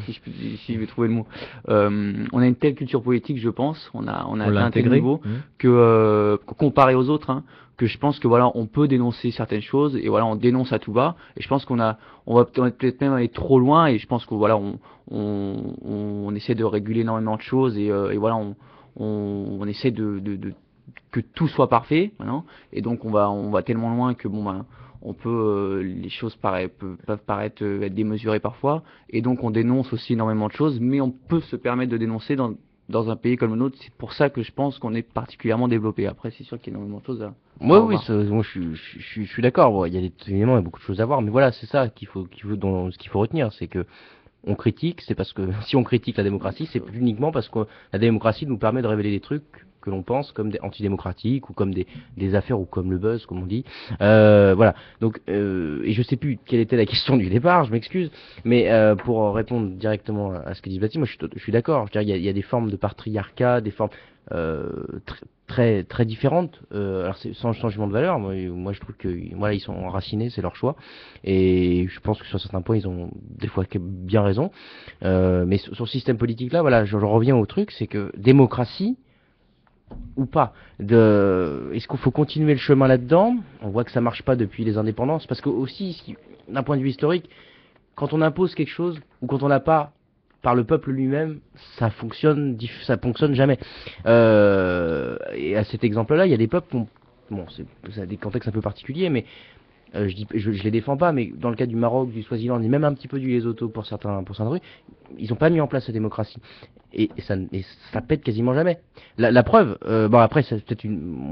si je vais trouver le mot, on a une telle culture politique, je pense, on a atteint un tel niveau que comparé aux autres, hein, que je pense que voilà, on peut dénoncer certaines choses et voilà, on dénonce à tout va, et je pense qu'on va peut-être même aller trop loin, et je pense que voilà, on essaie de réguler énormément de choses et voilà, on essaie que tout soit parfait maintenant, et donc on va tellement loin que bon ben on peut les choses peuvent paraître être démesurées parfois, et donc on dénonce aussi énormément de choses, mais on peut se permettre de dénoncer dans un pays comme le nôtre. C'est pour ça que je pense qu'on est particulièrement développé. Après c'est sûr qu'il y a énormément de choses à moi je suis d'accord. Bon, évidemment il y a beaucoup de choses à voir, mais voilà, c'est ça ce qu'il faut retenir, c'est que on critique, c'est parce que si on critique la démocratie, c'est uniquement parce que la démocratie nous permet de révéler des trucs que l'on pense comme des antidémocratiques ou comme des affaires ou comme le buzz, comme on dit. Voilà. Donc, et je sais plus quelle était la question du départ, je m'excuse, mais pour répondre directement à ce que dit Baptiste, moi je suis d'accord. Je veux dire, il y a des formes de patriarcat, des formes très très différentes. Alors c'est sans changement de valeur. Moi je trouve que voilà, ils sont enracinés, c'est leur choix, et je pense que sur certains points ils ont des fois bien raison. Mais sur le système politique là, voilà, je reviens au truc, c'est que démocratie ou pas, est-ce qu'il faut continuer le chemin là-dedans? On voit que ça marche pas depuis les indépendances, parce que aussi, d'un point de vue historique, quand on impose quelque chose, ou quand on n'a pas par le peuple lui-même, ça fonctionne jamais. Et à cet exemple-là, il y a des peuples ça a des contextes un peu particuliers, mais je les défends pas, mais dans le cas du Maroc, du Swaziland et même un petit peu du Lesotho pour certains trucs, ils ont pas mis en place la démocratie, et ça pète quasiment jamais. La preuve, bon après c'est peut-être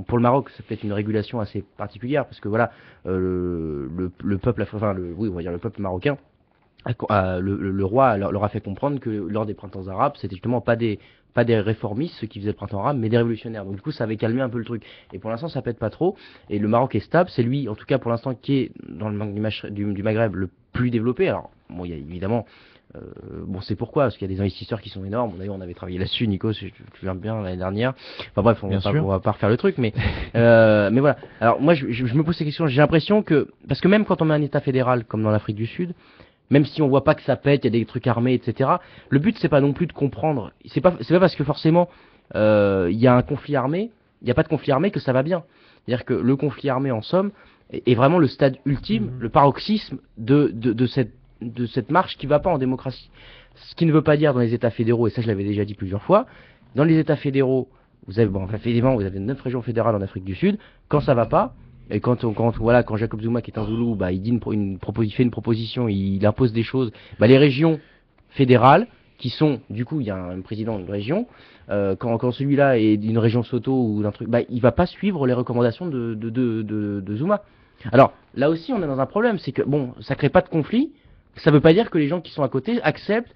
pour le Maroc c'est peut-être une régulation assez particulière, parce que voilà, le peuple on va dire le peuple marocain, le roi leur a fait comprendre que lors des printemps arabes, c'était justement pas des réformistes ceux qui faisaient le printemps arabe, mais des révolutionnaires. Donc du coup ça avait calmé un peu le truc, et pour l'instant ça pète pas trop, et le Maroc est stable. C'est lui en tout cas pour l'instant qui est dans le du Maghreb le plus développé. Alors bon, il y a évidemment c'est pourquoi, parce qu'il y a des investisseurs qui sont énormes. D'ailleurs on avait travaillé là-dessus, Nico, si tu te souviens bien, l'année dernière. Enfin bref, on va pas refaire le truc, mais mais voilà. Alors moi je me pose ces questions. J'ai l'impression que, parce que même quand on met un état fédéral comme dans l'Afrique du Sud, même si on voit pas que ça pète, il y a des trucs armés, etc. Le but c'est pas non plus de comprendre. C'est pas parce que forcément il y a un conflit armé, il n'y a pas de conflit armé que ça va bien. C'est-à-dire que le conflit armé en somme est vraiment le stade ultime, le paroxysme de cette marche qui va pas en démocratie. Ce qui ne veut pas dire dans les États fédéraux, et ça je l'avais déjà dit plusieurs fois, dans les États fédéraux, vous avez, effectivement, vous avez 9 régions fédérales en Afrique du Sud, quand ça va pas, et quand Jacob Zuma, qui est un Zoulou, bah, il dit il fait une proposition, il impose des choses, bah, les régions fédérales, qui sont, du coup, il y a un président d'une région, quand celui-là est d'une région Soto ou d'un truc, bah, il va pas suivre les recommandations de Zuma. Alors, là aussi, on est dans un problème, c'est que, bon, ça crée pas de conflit, ça veut pas dire que les gens qui sont à côté acceptent,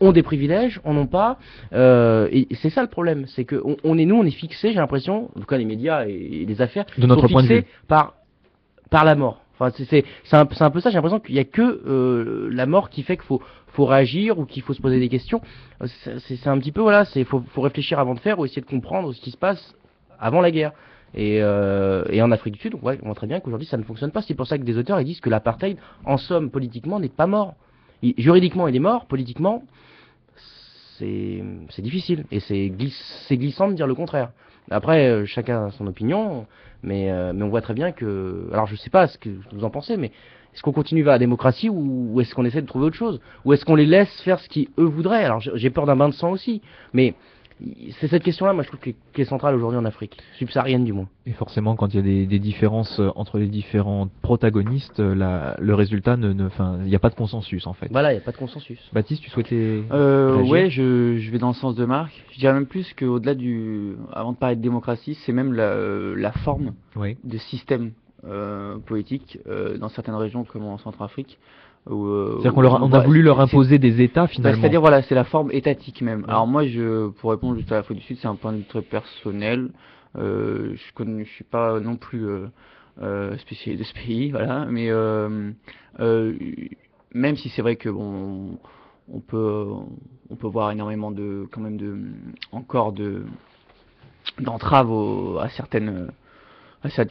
ont des privilèges, en ont pas, et c'est ça le problème, c'est que on est fixés, j'ai l'impression, en tout cas les médias et les affaires, De notre sont point de fixés vue. par la mort. Enfin, c'est un peu ça, j'ai l'impression qu'il y a que la mort qui fait qu'il faut réagir ou qu'il faut se poser des questions. C'est un petit peu, voilà, faut réfléchir avant de faire ou essayer de comprendre ce qui se passe avant la guerre. Et en Afrique du Sud, on voit très bien qu'aujourd'hui ça ne fonctionne pas. C'est pour ça que des auteurs ils disent que l'apartheid, en somme, politiquement, n'est pas mort. Juridiquement, il est mort, politiquement, c'est difficile. Et c'est glissant de dire le contraire. Après, chacun a son opinion, mais on voit très bien que... Alors je sais pas ce que vous en pensez, mais est-ce qu'on continue vers la démocratie ou est-ce qu'on essaie de trouver autre chose? Ou est-ce qu'on les laisse faire ce qu'ils eux voudraient? Alors j'ai peur d'un bain de sang aussi, mais c'est cette question-là, moi je trouve qui est centrale aujourd'hui en Afrique, subsaharienne du moins. Et forcément, quand il y a des différences entre les différents protagonistes, le résultat enfin, il n'y a pas de consensus en fait. Voilà, il n'y a pas de consensus. Baptiste, tu souhaitais réagir? Ouais, je vais dans le sens de Marc. Je dirais même plus qu'au-delà avant de parler de démocratie, c'est même la forme Oui. de système politique dans certaines régions comme en Centrafrique. C'est-à-dire qu'on a voulu leur imposer des États finalement. C'est-à-dire voilà, c'est la forme étatique même. Ouais. Alors moi, pour répondre juste à l'Afrique du Sud, c'est un point de vue très personnel. Je suis pas non plus spécialiste de ce pays, voilà. Mais même si c'est vrai que bon, on peut voir énormément d'entraves à certaines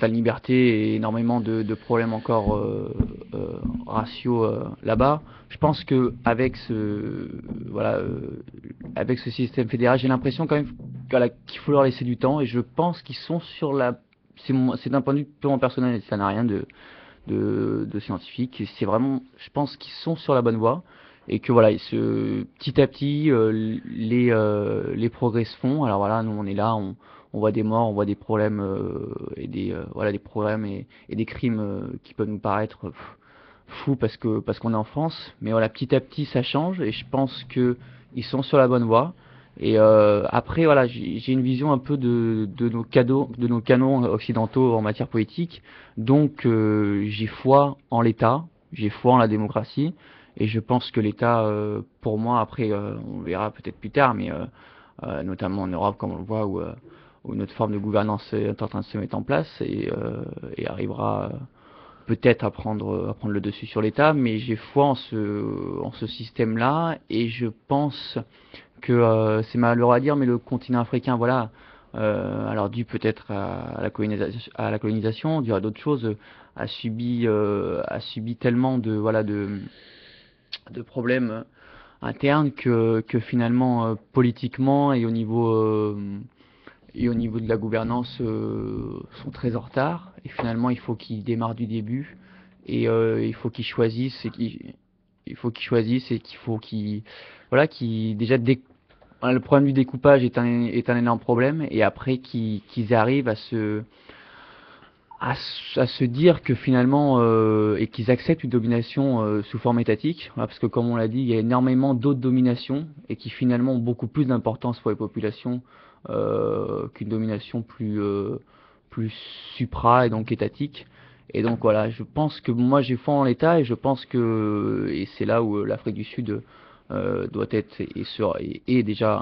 libertés et énormément de problèmes encore raciaux là-bas. Je pense que avec avec ce système fédéral, j'ai l'impression quand même qu'il faut leur laisser du temps et je pense qu'ils sont sur c'est d'un point de vue purement personnel, ça n'a rien de scientifique. C'est vraiment, je pense qu'ils sont sur la bonne voie et que voilà, petit à petit les progrès se font. Alors voilà, nous on est là, on voit des morts, on voit des problèmes et des problèmes et des crimes qui peuvent nous paraître fous parce qu'on est en France, mais voilà, petit à petit ça change et je pense que ils sont sur la bonne voie. Et après voilà, j'ai une vision un peu de nos canons occidentaux en matière politique, donc j'ai foi en l'État, j'ai foi en la démocratie et je pense que l'État, pour moi, après on verra peut-être plus tard, mais notamment en Europe comme on le voit où notre forme de gouvernance est en train de se mettre en place et arrivera peut-être à prendre le dessus sur l'État, mais j'ai foi en ce système-là et je pense que c'est malheureux à dire, mais le continent africain, voilà, alors dû peut-être à la colonisation, dû à d'autres choses, a subi tellement de problèmes internes que finalement politiquement et au niveau de la gouvernance sont très en retard et finalement il faut qu'ils démarrent du début et il faut qu'ils choisissent et qu'il faut qu'ils voilà qui déjà le problème du découpage est un énorme problème et après qu'ils arrivent à se dire que finalement et qu'ils acceptent une domination sous forme étatique, voilà, parce que comme on l'a dit, il y a énormément d'autres dominations et qui finalement ont beaucoup plus d'importance pour les populations qu'une domination plus supra et donc étatique. Et donc voilà, je pense que moi j'ai foi en l'État et je pense que et c'est là où l'Afrique du Sud doit être et déjà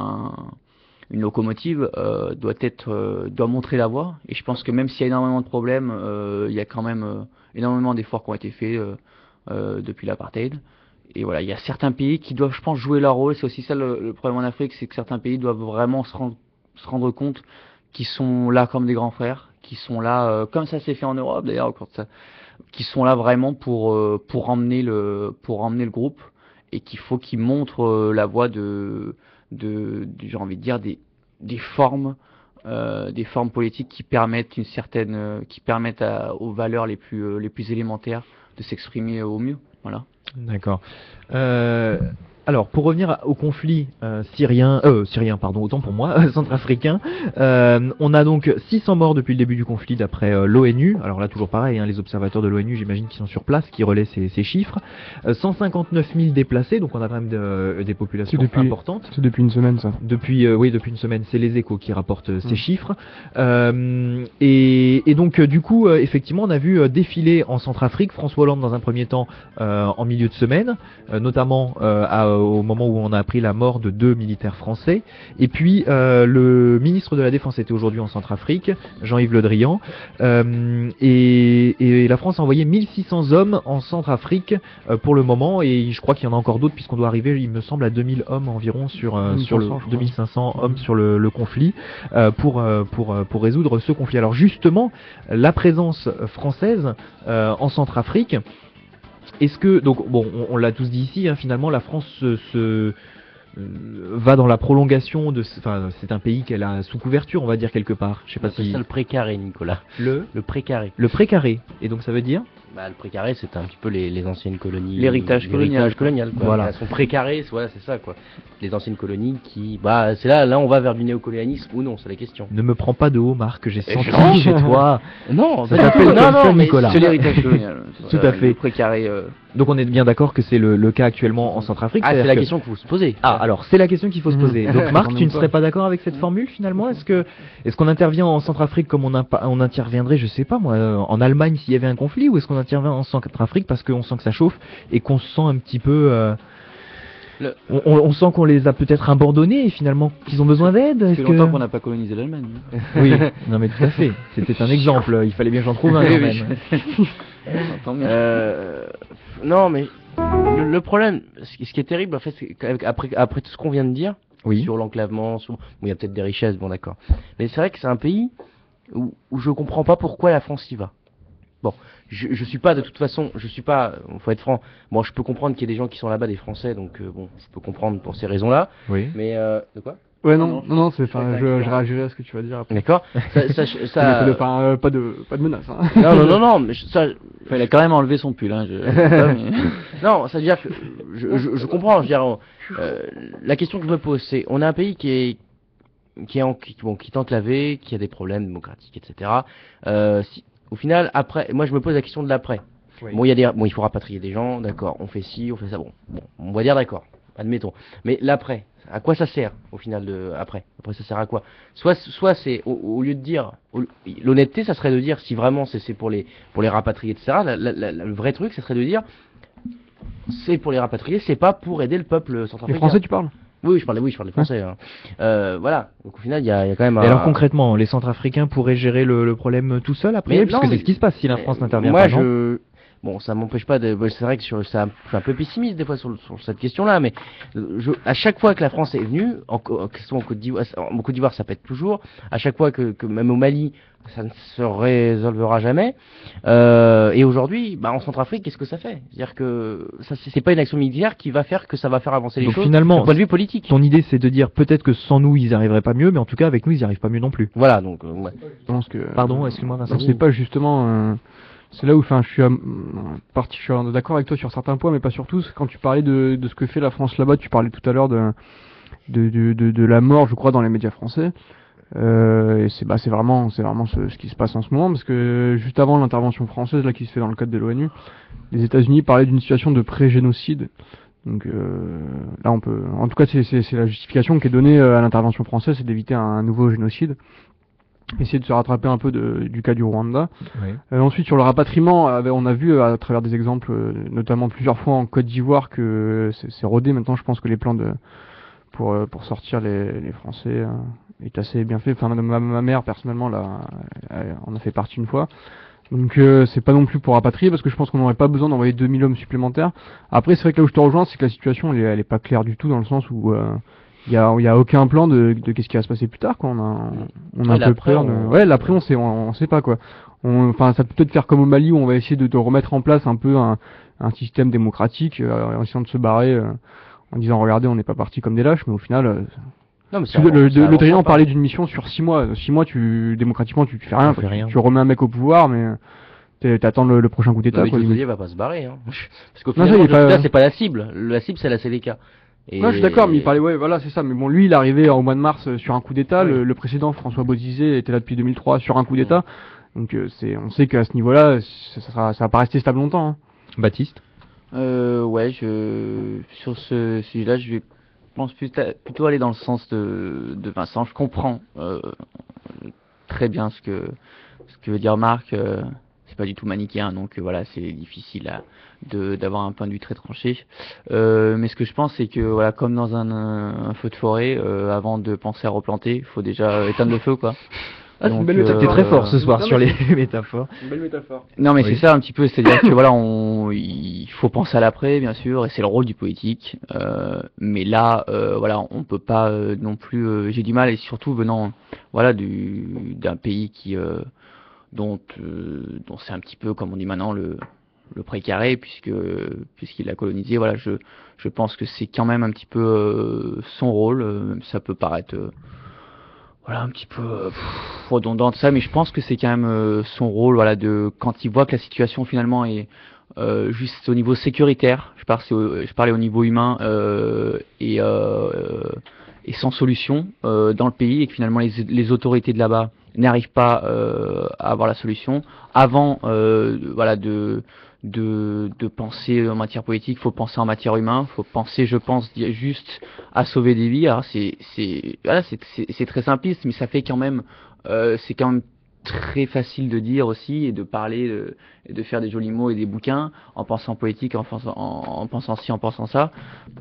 une locomotive doit montrer la voie et je pense que même s'il y a énormément de problèmes, il y a quand même énormément d'efforts qui ont été faits depuis l'apartheid. Et voilà, il y a certains pays qui doivent, je pense, jouer leur rôle. C'est aussi ça le problème en Afrique, c'est que certains pays doivent vraiment se rendre compte qui sont là comme des grands frères, qui sont là, comme ça s'est fait en Europe d'ailleurs, qui sont là vraiment pour emmener le groupe, et qu'il faut qu'ils montrent la voie j'ai envie de dire des formes politiques qui permettent aux valeurs les plus élémentaires de s'exprimer au mieux. Voilà. D'accord. Alors, pour revenir au conflit syrien, pardon, autant pour moi, centrafricain, on a donc 600 morts depuis le début du conflit d'après l'ONU. Alors là, toujours pareil, les observateurs de l'ONU, j'imagine, qui sont sur place, qui relaient ces chiffres. 159 000 déplacés, donc on a quand même des populations importantes. C'est depuis une semaine, ça. Depuis une semaine, c'est les Échos qui rapportent ces chiffres. Et donc, du coup, effectivement, on a vu défiler en Centrafrique François Hollande dans un premier temps en milieu de semaine, notamment au moment où on a appris la mort de 2 militaires français. Et puis le ministre de la Défense était aujourd'hui en Centrafrique, Jean-Yves Le Drian, et la France a envoyé 1600 hommes en Centrafrique pour le moment, et je crois qu'il y en a encore d'autres puisqu'on doit arriver, il me semble, à 2000 hommes environ sur le 2500 hommes sur le conflit pour résoudre ce conflit. Alors justement, la présence française en Centrafrique, est-ce que, donc bon, on l'a tous dit ici, finalement la France va dans la prolongation c'est un pays qu'elle a sous couverture, on va dire, quelque part. Je sais pas si... C'est ça le précaré, Nicolas. Le précaré. Le précaré. Et donc ça veut dire le précaré, c'est un petit peu les anciennes colonies. L'héritage colonial, quoi. Voilà. Elles sont précarées, voilà, c'est ça, quoi. Les anciennes colonies qui, c'est là, on va vers du néocolonialisme ou non, c'est la question. Ne me prends pas de haut, Marc, j'ai senti chez toi. Non, ça s'appelle non, Nicolas. C'est l'héritage colonial. Tout à fait. Le précaré. Donc on est bien d'accord que c'est le cas actuellement en Centrafrique. Ah, c'est la question qu'il faut se poser. Ah, alors c'est la question qu'il faut se poser. Donc Marc, tu ne serais pas d'accord avec cette formule finalement? Est-ce qu'on intervient en Centrafrique comme on interviendrait, je sais pas moi, en Allemagne s'il y avait un conflit, ou est-ce qu'on intervient en Centrafrique parce qu'on sent que ça chauffe et qu'on se sent un petit peu... On sent qu'on les a peut-être abandonnés et finalement qu'ils ont besoin d'aide. Ça fait longtemps qu'on n'a pas colonisé l'Allemagne. Oui, non mais tout à fait. C'était un exemple, il fallait bien que j'en trouve un quand même. Non mais le problème, ce qui est terrible en fait, c'est qu'après tout ce qu'on vient de dire sur l'enclavement, il y a peut-être des richesses, bon d'accord. Mais c'est vrai que c'est un pays où je comprends pas pourquoi la France y va. Bon, je suis pas de toute façon, faut être franc. Bon, je peux comprendre qu'il y ait des gens qui sont là-bas, des Français, donc je peux comprendre pour ces raisons-là. Oui. Mais de quoi? Ouais, non, c'est enfin, je réagirai à ce que tu vas dire après. D'accord. Pas de menace. Hein. Non, mais ça. Il a quand même enlevé son pull, hein. Non, ça veut dire que je comprends. Je veux dire, la question que je me pose, c'est, on a un pays qui est enclavé, qui a des problèmes démocratiques, etc. Au final, après, moi je me pose la question de l'après. Oui. Bon, il faut rapatrier des gens, d'accord, on fait ci, on fait ça, bon, on va dire d'accord, admettons. Mais l'après, à quoi ça sert au final après ça sert à quoi? Soit c'est au lieu de dire, l'honnêteté, ça serait de dire, si vraiment c'est pour les rapatrier, etc. Le vrai truc, ça serait de dire, c'est pour les rapatrier, c'est pas pour aider le peuple centrafricain. Les Français, tu parles? Oui, je parle des Français. Hein. Voilà. Donc au final, il y a quand même. Et alors concrètement, les Centrafricains pourraient gérer le problème tout seul après, parce que c'est ce qui se passe si la France n'intervient pas. Bon, ça m'empêche pas de. C'est vrai que je suis un peu pessimiste des fois sur cette question-là, mais à chaque fois que la France est venue, que ce soit en Côte d'Ivoire, ça pète toujours. À chaque fois que même au Mali, ça ne se résolvera jamais. Et aujourd'hui, en Centrafrique, qu'est-ce que ça fait? C'est-à-dire que ça, c'est pas une action militaire qui va faire que ça va faire avancer les choses. Finalement, d'un point de vue politique. Ton idée, c'est de dire peut-être que sans nous, ils n'arriveraient pas mieux, mais en tout cas, avec nous, ils n'y arrivent pas mieux non plus. Voilà, donc. Ouais. Je pense que. Pardon, excuse-moi, Vincent. C'est pas justement. C'est là où, je suis d'accord avec toi sur certains points, mais pas sur tous. Quand tu parlais de ce que fait la France là-bas, tu parlais tout à l'heure de la mort, je crois, dans les médias français. Et c'est vraiment ce qui se passe en ce moment, parce que juste avant l'intervention française là qui se fait dans le cadre de l'ONU, les États-Unis parlaient d'une situation de pré-génocide. Donc là, on peut, en tout cas, c'est la justification qui est donnée à l'intervention française, c'est d'éviter un nouveau génocide. Essayer de se rattraper un peu du cas du Rwanda. Oui. Ensuite, sur le rapatriement, on a vu à travers des exemples, notamment plusieurs fois en Côte d'Ivoire, que c'est rodé. Maintenant, je pense que les plans pour sortir les Français est assez bien fait. Enfin, ma mère, personnellement, on a fait partie une fois. Donc c'est pas non plus pour rapatrier, parce que je pense qu'on n'aurait pas besoin d'envoyer 2000 hommes supplémentaires. Après, c'est vrai que là où je te rejoins, c'est que la situation elle est pas claire du tout, dans le sens où il y a aucun plan de qu'est-ce qui va se passer plus tard, quoi. On a un peu l'après, peur. Ouais, l'après, on sait pas, quoi. Enfin, ça peut peut-être faire comme au Mali où on va essayer de remettre en place un peu un système démocratique en essayant de se barrer en disant regardez, on n'est pas parti comme des lâches, mais au final. Non, mais Le Drian parlait d'une mission sur 6 mois. 6 mois, démocratiquement, tu fais rien. Tu fais rien. Tu remets un mec au pouvoir, mais t'attends le prochain coup d'état. Mais Quoi, Djibouti va pas se barrer, hein. Parce qu'au Non, final, ça, il est pas- c'est pas la cible. La cible, c'est la CDK. Et... Non, je suis d'accord, mais il parlait, ouais, voilà, c'est ça. Mais bon, lui, il est arrivé au mois de mars sur un coup d'état. Oui. Le précédent, François Bozizé, était là depuis 2003 sur un coup d'état. Donc, on sait qu'à ce niveau-là, ça va pas rester stable longtemps. Hein. Baptiste. Ouais, sur ce sujet-là, je pense plutôt aller dans le sens de Vincent. Je comprends très bien ce que veut dire Marc. C'est pas du tout manichéen, donc voilà, c'est difficile d'avoir un point de vue très tranché. Mais ce que je pense, c'est que voilà, comme dans un feu de forêt, avant de penser à replanter, il faut déjà éteindre le feu, quoi. Ah, c'est une Donc, belle métaphore. T'es très fort ce soir Non, sur mais les métaphores. C'est une belle métaphore. Non, mais Oui. c'est ça un petit peu, c'est-à-dire que voilà, il faut penser à l'après, bien sûr, et c'est le rôle du politique. Mais là, voilà, on peut pas non plus. J'ai du mal, et surtout venant, voilà, d'un pays dont c'est un petit peu, comme on dit maintenant, le précaré, puisqu'il l'a colonisé. Voilà, je pense que c'est quand même un petit peu son rôle. Ça peut paraître. Voilà, un petit peu redondant de ça, mais je pense que c'est quand même son rôle, voilà, quand il voit que la situation finalement est juste au niveau sécuritaire, je parlais au niveau humain et sans solution dans le pays, et que finalement les autorités de là-bas n'arrivent pas à avoir la solution. Avant, voilà, de penser en matière politique, faut penser en matière humaine, faut penser, je pense, juste à sauver des vies. Alors c'est très simpliste, mais ça fait quand même, c'est quand même très facile de dire aussi et de parler et de faire des jolis mots et des bouquins en pensant politique, en pensant ci, en pensant ça,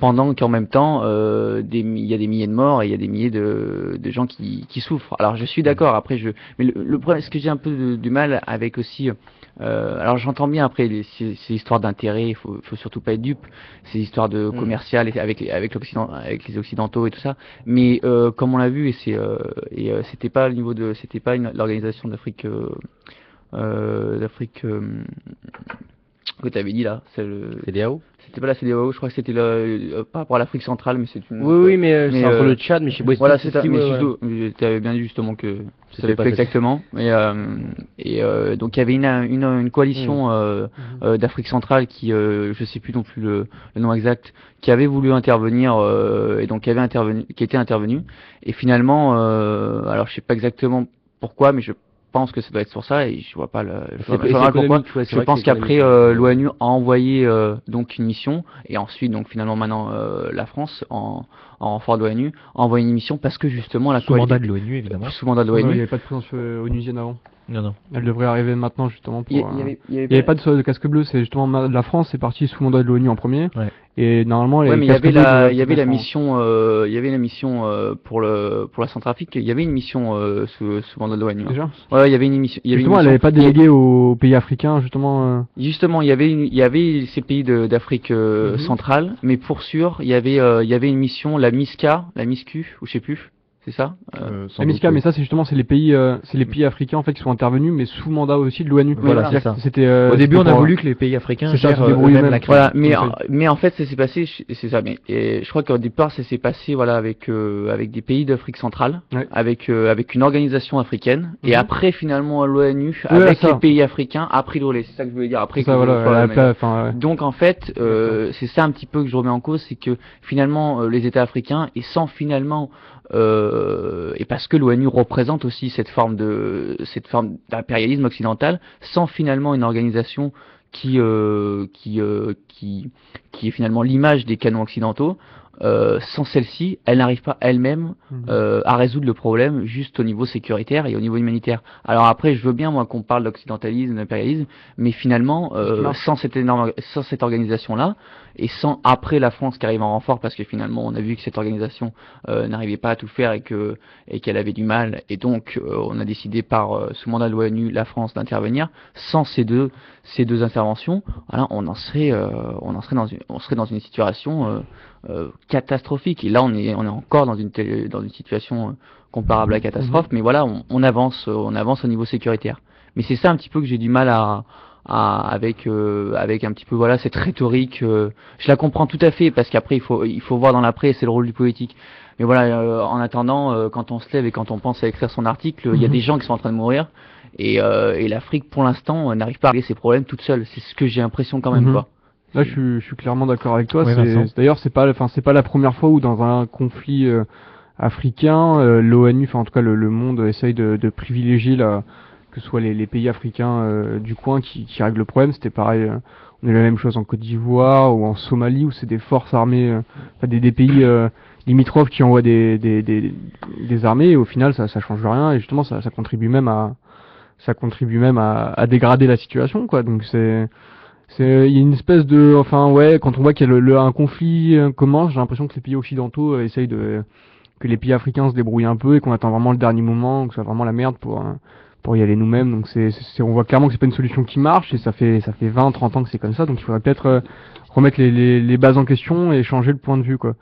pendant qu'en même temps il y a des milliers de morts et il y a des milliers de gens qui souffrent. Alors je suis d'accord. Après mais le problème, ce que j'ai un peu du mal avec aussi. Alors j'entends bien après ces histoires d'intérêt, il faut surtout pas être dupe, ces histoires de commercial et avec l'Occident, avec les occidentaux et tout ça. Mais comme on l'a vu, c'était pas au niveau c'était pas l'organisation d'Afrique que tu avais dit là, CEDEAO. c'était pas la CEDEAO, je crois que c'était par rapport à l'Afrique centrale, mais c'est une. Oui, mais c'est entre euh, le Tchad, mais je sais pas. Voilà, c'est ça. Mais surtout, tu avais bien dit justement que ça C'était avait pas fait facile. exactement. Donc il y avait une coalition d'Afrique centrale qui, je sais plus non plus le nom exact, qui avait voulu intervenir et donc qui était intervenu. Et finalement, alors je sais pas exactement pourquoi, mais je pense que ça doit être sur ça et je vois pas je vois pas pourquoi. Je pense qu'après l'ONU a envoyé donc une mission et ensuite donc finalement maintenant la France en renfort de l'ONU a envoyé une mission parce que justement la Sous mandat de l'ONU, évidemment. sous mandat de Ouais, il l'ONU. n'y avait pas de présence onusienne avant. Non, non. Elle devrait arriver maintenant justement pour. Il y Il n'y avait pas de casque bleu, c'est justement la France, c'est parti sous mandat de l'ONU en premier. Ouais. Et normalement, Ouais, mais il y casques avait bleus la, doivent il y avait la être en- mission, il y avait la mission pour la Centrafrique. Il y avait une mission sous mandat de l'ONU. Déjà. Ouais, il y avait une mission. Il y avait une Justement, elle mission- n'avait pas délégué aux pays africains, justement. Justement, il y avait ces pays d'Afrique centrale, mais pour sûr, il y avait une mission, la MISCU, ou je sais plus, c'est ça La MISCA, mais ça, c'est les pays africains en fait qui sont intervenus, mais sous mandat aussi de l'ONU. Voilà, C'est-à-dire c'est ça. que C'était. Au début, on c'était a pour- voulu que les pays africains c'est ça, gèrent se débrouillent eux-mêmes eux-mêmes. la crise. Voilà, Oui. mais en fait, ça s'est passé, c'est ça. Mais je crois qu'au départ, ça s'est passé, voilà, avec des pays d'Afrique centrale, Ouais. avec une organisation africaine, et Mhm. après finalement l'ONU, Ouais, avec ça. les pays africains, a pris le relais. C'est ça que je voulais dire. Après, C'est ça, que voilà. je sois la même. Enfin, ouais. Donc en fait, c'est ça un petit peu que je remets en cause, c'est que finalement les États africains, et sans finalement, et parce que l'ONU représente aussi cette forme d'impérialisme occidental, sans finalement une organisation qui est finalement l'image des canons occidentaux, sans celle-ci, elle n'arrive pas elle-même à résoudre le problème juste au niveau sécuritaire et au niveau humanitaire. Alors après, je veux bien moi qu'on parle d'occidentalisme, d'impérialisme, mais finalement, sans cette organisation-là, et sans après la France qui arrive en renfort, parce que finalement on a vu que cette organisation n'arrivait pas à tout faire et qu'elle avait du mal, et donc on a décidé sous mandat de l'ONU, la France, d'intervenir. Sans ces deux interventions, voilà, on serait dans une situation catastrophique. Et là, on est encore dans une situation comparable à la catastrophe, mais voilà, on avance au niveau sécuritaire. Mais c'est ça un petit peu que j'ai du mal avec un petit peu voilà cette rhétorique. Je la comprends tout à fait parce qu'après il faut voir dans l'après, c'est le rôle du politique. Mais voilà, en attendant, quand on se lève et quand on pense à écrire son article, il y a des gens qui sont en train de mourir et l'Afrique pour l'instant n'arrive pas à régler ses problèmes toute seule. C'est ce que j'ai l'impression quand même quoi. Là, je suis clairement d'accord avec toi. Oui, Vincent. D'ailleurs, c'est pas la première fois où dans un conflit africain, l'ONU, enfin en tout cas le monde essaye de privilégier que ce soit les pays africains du coin qui règlent le problème. C'était pareil, on a eu la même chose en Côte d'Ivoire ou en Somalie où c'est des forces armées, des pays limitrophes qui envoient des armées et au final ça change rien et justement ça contribue même à dégrader la situation quoi. Donc il y a une espèce de, enfin ouais, quand on voit qu'il y a un conflit commence, j'ai l'impression que les pays occidentaux essayent que les pays africains se débrouillent un peu et qu'on attend vraiment le dernier moment, que ce soit vraiment la merde pour y aller nous-mêmes. Donc on voit clairement que c'est pas une solution qui marche et ça fait 20, 30 ans que c'est comme ça. Donc il faudrait peut-être remettre les bases en question et changer le point de vue quoi.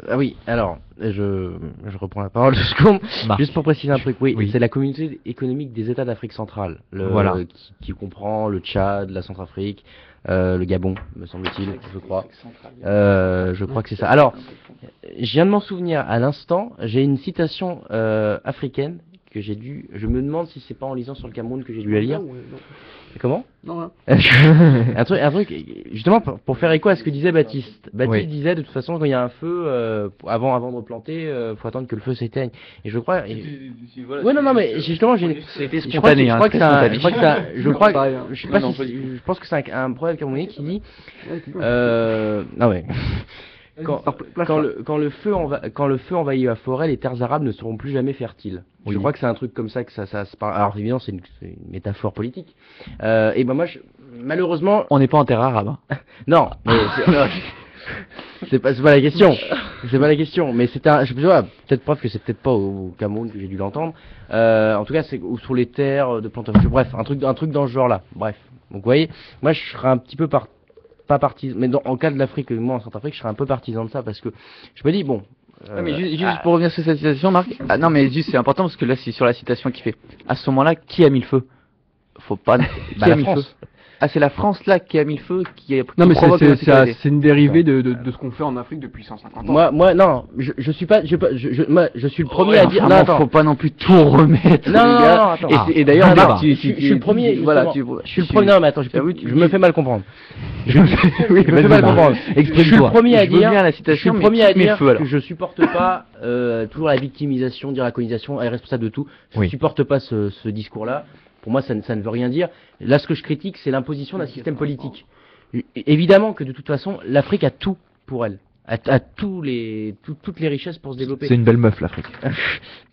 Ah oui, alors, je reprends la parole 2 secondes, juste pour préciser un truc, oui. C'est la communauté économique des États d'Afrique centrale, qui comprend le Tchad, la Centrafrique, le Gabon, me semble-t-il, je crois. Je crois que c'est ça. Alors, je viens de m'en souvenir à l'instant, j'ai une citation africaine que je me demande si c'est pas en lisant sur le Cameroun que j'ai dû la lire. Comment ? Non. un truc, justement pour faire écho à ce que disait Baptiste. Baptiste disait de toute façon quand il y a un feu, avant de replanter, faut attendre que le feu s'éteigne. Et je crois. Non mais justement c'était spontané. Je pense que c'est un proverbe camerounais qui dit. Non mais. Quand le feu envahit la forêt, les terres arables ne seront plus jamais fertiles. Je crois que c'est un truc comme ça que ça se parle. Alors évidemment, c'est une métaphore politique. Et ben moi, malheureusement, on n'est pas en terre arabe. Non, mais c'est pas la question. C'est pas la question. Mais peut-être preuve que c'est peut-être pas au Cameroun que j'ai dû l'entendre. En tout cas, c'est sur les terres de plantation. Bref, un truc dans ce genre-là. Bref. Donc vous voyez, moi je serais un petit peu pas partisan, mais en cas de l'Afrique, moi en Centrafrique, je serais un peu partisan de ça parce que je me dis bon. Mais juste pour revenir sur cette citation, Marc. Ah, non, mais juste c'est important parce que là c'est sur la citation qui fait. À ce moment-là, qui a mis le feu ? Faut pas. Qui a mis le feu ? Ah, c'est la France là qui a mis le feu, Non mais c'est une dérivée de ce qu'on fait en Afrique depuis 150 ans. Moi non, je suis pas, je suis le premier à dire. Non, faut pas non plus tout remettre. Non, attends. Et d'ailleurs, je suis le premier. Voilà, je suis le premier. Non mais attends, je me fais mal comprendre. Je me fais mal comprendre. Je suis le premier à dire. Je suis le premier à dire que je supporte pas toujours la victimisation, dire la colonisation, elle est responsable de tout. Je supporte pas ce discours-là. Pour moi, ça ne veut rien dire. Là, ce que je critique, c'est l'imposition d'un système politique. Évidemment que de toute façon, l'Afrique a tout pour elle. A toutes les richesses pour se développer. C'est une belle meuf, l'Afrique.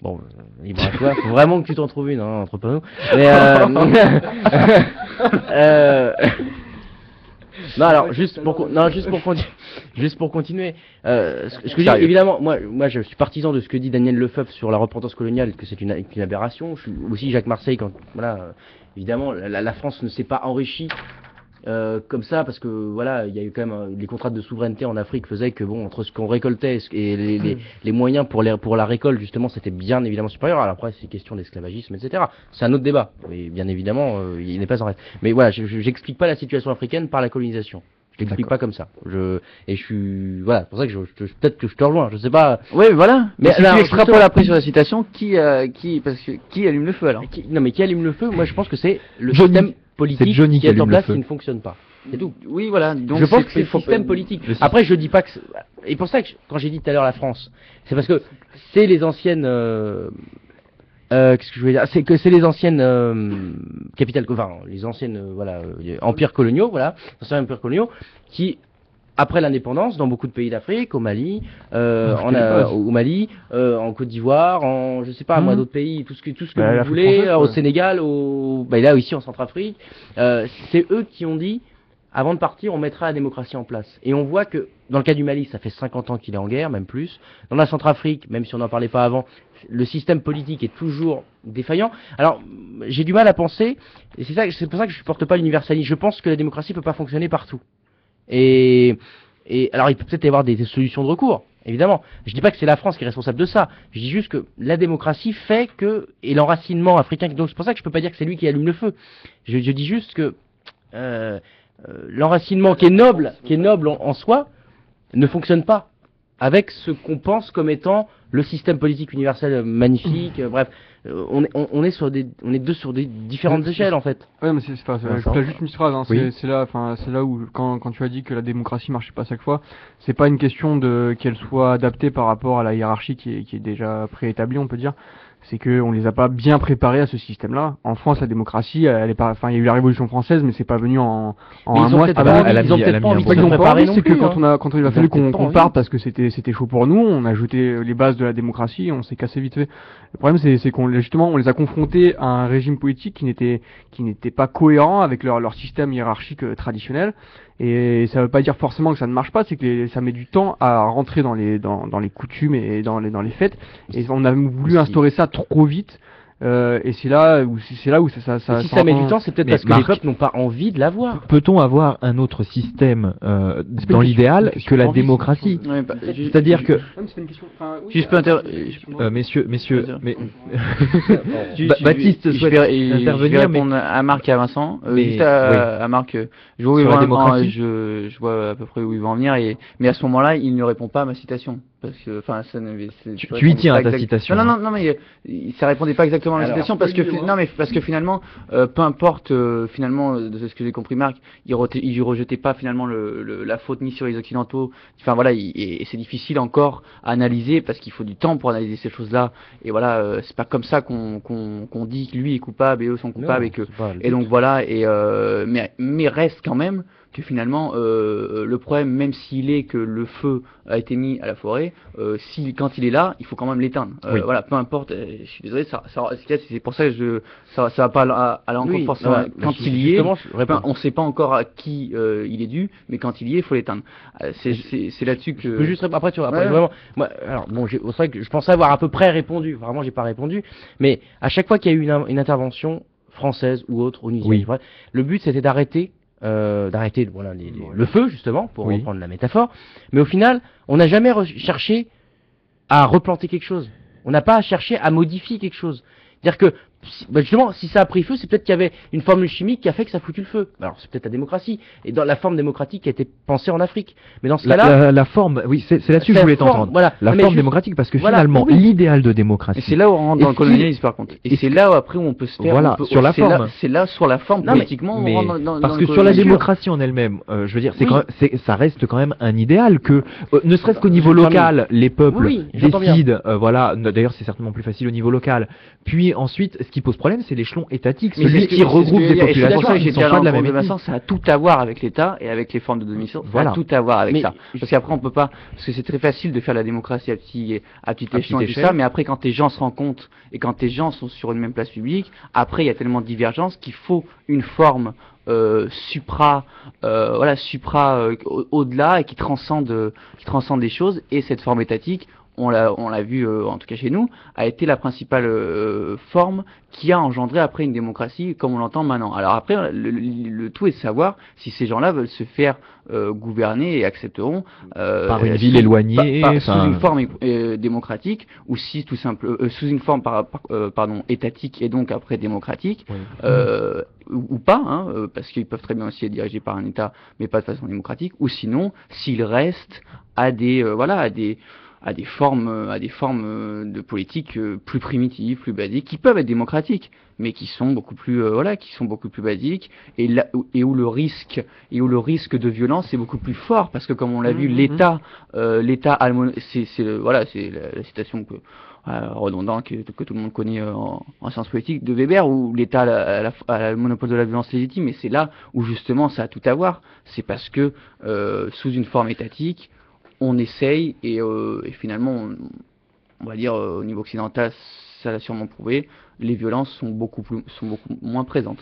Bon, libre à toi. Faut vraiment que tu t'en trouves une, hein, entre nous. Mais non, alors juste pour continuer. Ce que je dis, évidemment, moi, je suis partisan de ce que dit Daniel Lefebvre sur la repentance coloniale, que c'est une aberration. Je suis aussi Jacques Marseille quand, évidemment, la France ne s'est pas enrichie comme ça parce que voilà, il y a eu quand même les contrats de souveraineté en Afrique faisaient que bon, entre ce qu'on récoltait et les moyens pour la récolte justement, c'était bien évidemment supérieur. Alors après, c'est question d'esclavagisme, etc. C'est un autre débat. Et bien évidemment, il n'est pas en reste. Mais voilà, j'explique pas la situation africaine par la colonisation. Je l'explique pas comme ça. Je suis voilà, c'est pour ça que peut-être que je te rejoins. Je sais pas. Oui, voilà. Mais si tu extrapoles après sur la citation, qui allume le feu alors Non, mais qui allume le feu ? Moi, je pense que c'est le système politique qui est en place qui ne fonctionne pas. C'est tout. Oui, voilà. Donc je pense que c'est le système politique. Après, je dis pas que. Et pour ça que quand j'ai dit tout à l'heure la France, c'est parce que c'est les anciennes. Qu'est-ce que je voulais dire ? C'est que c'est les anciennes capitales, enfin les anciennes empires coloniaux, anciens empires coloniaux qui après l'indépendance, dans beaucoup de pays d'Afrique, au Mali, en Côte d'Ivoire, je sais pas, moi d'autres pays, tout ce que vous voulez, au Sénégal, là ici en Centrafrique, c'est eux qui ont dit, avant de partir, on mettra la démocratie en place. Et on voit que, dans le cas du Mali, ça fait 50 ans qu'il est en guerre, même plus. Dans la Centrafrique, même si on n'en parlait pas avant, le système politique est toujours défaillant. Alors, j'ai du mal à penser, et c'est pour ça que je supporte pas l'universalisme. Je pense que la démocratie peut pas fonctionner partout. Et Et alors, il peut peut-être y avoir des solutions de recours, évidemment. Je dis pas que c'est la France qui est responsable de ça. Je dis juste que la démocratie fait que, et l'enracinement africain, donc c'est pour ça que je peux pas dire que c'est lui qui allume le feu. Je dis juste que l'enracinement qui est noble en soi, ne fonctionne pas avec ce qu'on pense comme étant le système politique universel magnifique. Bref, on est sur des différentes échelles en fait. Ouais, mais je juste une phrase. Hein, Oui. c'est là où quand tu as dit que la démocratie marchait pas chaque fois, c'est pas une question de qu'elle soit adaptée par rapport à la hiérarchie qui est déjà préétablie, on peut dire. C'est que on les a pas bien préparés à ce système-là. En France, la démocratie, elle est pas, enfin, il y a eu la Révolution française, mais c'est pas venu en Mais un ils ont mois. peut-être c'est pas pas- envie- elle a ils ont mis- peut-être elle a pas mis envie un de Ils se n'ont pas préparer envie, non c'est que plus, hein. quand il a Ils fallu ont peut-être pas qu'on envie. parte parce que c'était chaud pour nous, on a jeté les bases de la démocratie, on s'est cassé vite fait. Le problème, c'est qu'on justement on les a confrontés à un régime politique qui n'était pas cohérent avec leur système hiérarchique traditionnel. Et ça veut pas dire forcément que ça ne marche pas, c'est que ça met du temps à rentrer dans les coutumes et dans les fêtes. Et on a voulu instaurer ça trop vite. Et c'est là où Et si ça met du temps, c'est peut-être Mais parce que les Marc- peuples n'ont pas envie de l'avoir. Peut-on avoir un autre système C'est pas dans une l'idéal question que la d'envie, démocratie? Ouais, bah, C'est-à-dire que Si je peux messieurs, Vas-y. mais Baptiste Baptiste souhaite je vais intervenir, répondre à Marc et à Vincent. Mais- Juste à Marc, je vois où il Sur la va démocratie. je vois à peu près où il va en venir, mais à ce moment-là, il ne répond pas à ma citation. Parce que, enfin, ça ne, Tu y tiens à ta citation. Non, mais ça répondait pas exactement à ma Alors, citation parce que, parce que finalement, peu importe, finalement, de ce que j'ai compris, Marc, il rejetait pas finalement la faute ni sur les Occidentaux. Enfin voilà, et c'est difficile encore à analyser parce qu'il faut du temps pour analyser ces choses-là. Et voilà, c'est pas comme ça qu'on dit que lui est coupable et eux sont coupables et que et donc voilà, mais reste quand même que finalement le problème, même s'il est que le feu a été mis à la forêt, quand il est là, il faut quand même l'éteindre. Oui. Voilà, peu importe. Je suis désolé, c'est pour ça que ça va pas à l'encontre forcément. Quand il y est, on sait pas encore à qui il est dû, mais quand il y est, il faut l'éteindre. C'est là-dessus que. Je peux juste répondre après, tu vois, après, Ouais. vraiment. Moi, alors bon, c'est vrai que je pensais avoir à peu près répondu. Vraiment, j'ai pas répondu. Mais à chaque fois qu'il y a eu une intervention française ou autre, onusienne, Oui. bref, le but c'était d'arrêter voilà, le feu justement pour Oui. reprendre la métaphore. Mais au final, on n'a jamais cherché à replanter quelque chose. On n'a pas cherché à modifier quelque chose. C'est-à-dire que justement, si ça a pris feu, c'est peut-être qu'il y avait une formule chimique qui a fait que ça a foutu le feu. Alors c'est peut-être la démocratie et dans la forme démocratique qui a été pensée en Afrique. Mais dans ce cas-là, la forme, oui, c'est là-dessus que je la voulais forme, t'entendre. voilà. La Non, mais forme juste- démocratique, parce que voilà, finalement, oui. l'idéal de Et démocratie. c'est là où on rentre dans le Et colonialisme par contre. Et c'est là où après où on peut se faire. Voilà, sur la forme. C'est là sur la forme Non, mais- politiquement. Mais on rentre dans parce le que sur la colonialisme. démocratie en elle-même, je veux dire, Oui. ça reste quand même un idéal que, ne serait-ce qu'au niveau Je termine. local, les peuples Oui, j'entends bien. décident. Voilà, d'ailleurs, c'est certainement plus facile au niveau local. Puis ensuite, ce qui pose problème, c'est l'échelon étatique, Mais celui c'est ce qui que- c'est ce que regroupe je veux des dire, et c'est populations pour ça que qui j'ai ne sont dit à pas de la l'encontre même de ethnie. Vincent, ça a tout à voir avec l'État et avec les formes de domination. Ça Voilà. a tout à voir avec Mais- ça. Parce qu'après, on peut pas. Parce que c'est très facile de faire la démocratie à petite échelon et tout échelle. ça, mais après, quand tes gens se rendent compte et quand tes gens sont sur une même place publique, après, il y a tellement de divergences qu'il faut une forme au-delà et qui transcende des choses. Et cette forme étatique, on l'a vu en tout cas chez nous, a été la principale forme qui a engendré après une démocratie comme on l'entend maintenant. Alors après, le tout est de savoir si ces gens-là veulent se faire gouverner et accepteront Par une ville éloignée, sous enfin- une forme démocratique, ou si tout simple sous une forme étatique et donc après démocratique, ou pas, hein, parce qu'ils peuvent très bien aussi être dirigés par un État, mais pas de façon démocratique, ou sinon s'ils restent à des formes de politique plus primitives, plus basiques, qui peuvent être démocratiques, mais qui sont beaucoup plus basiques, et où le risque de violence est beaucoup plus fort, parce que comme on l'a vu, l'État a c'est la citation redondante que tout le monde connaît en sciences politiques de Weber, où l'État a le monopole de la violence légitime, et c'est là où justement ça a tout à voir. C'est parce que sous une forme étatique, on essaye et finalement, on va dire au niveau occidental, ça l'a sûrement prouvé, les violences sont beaucoup moins présentes.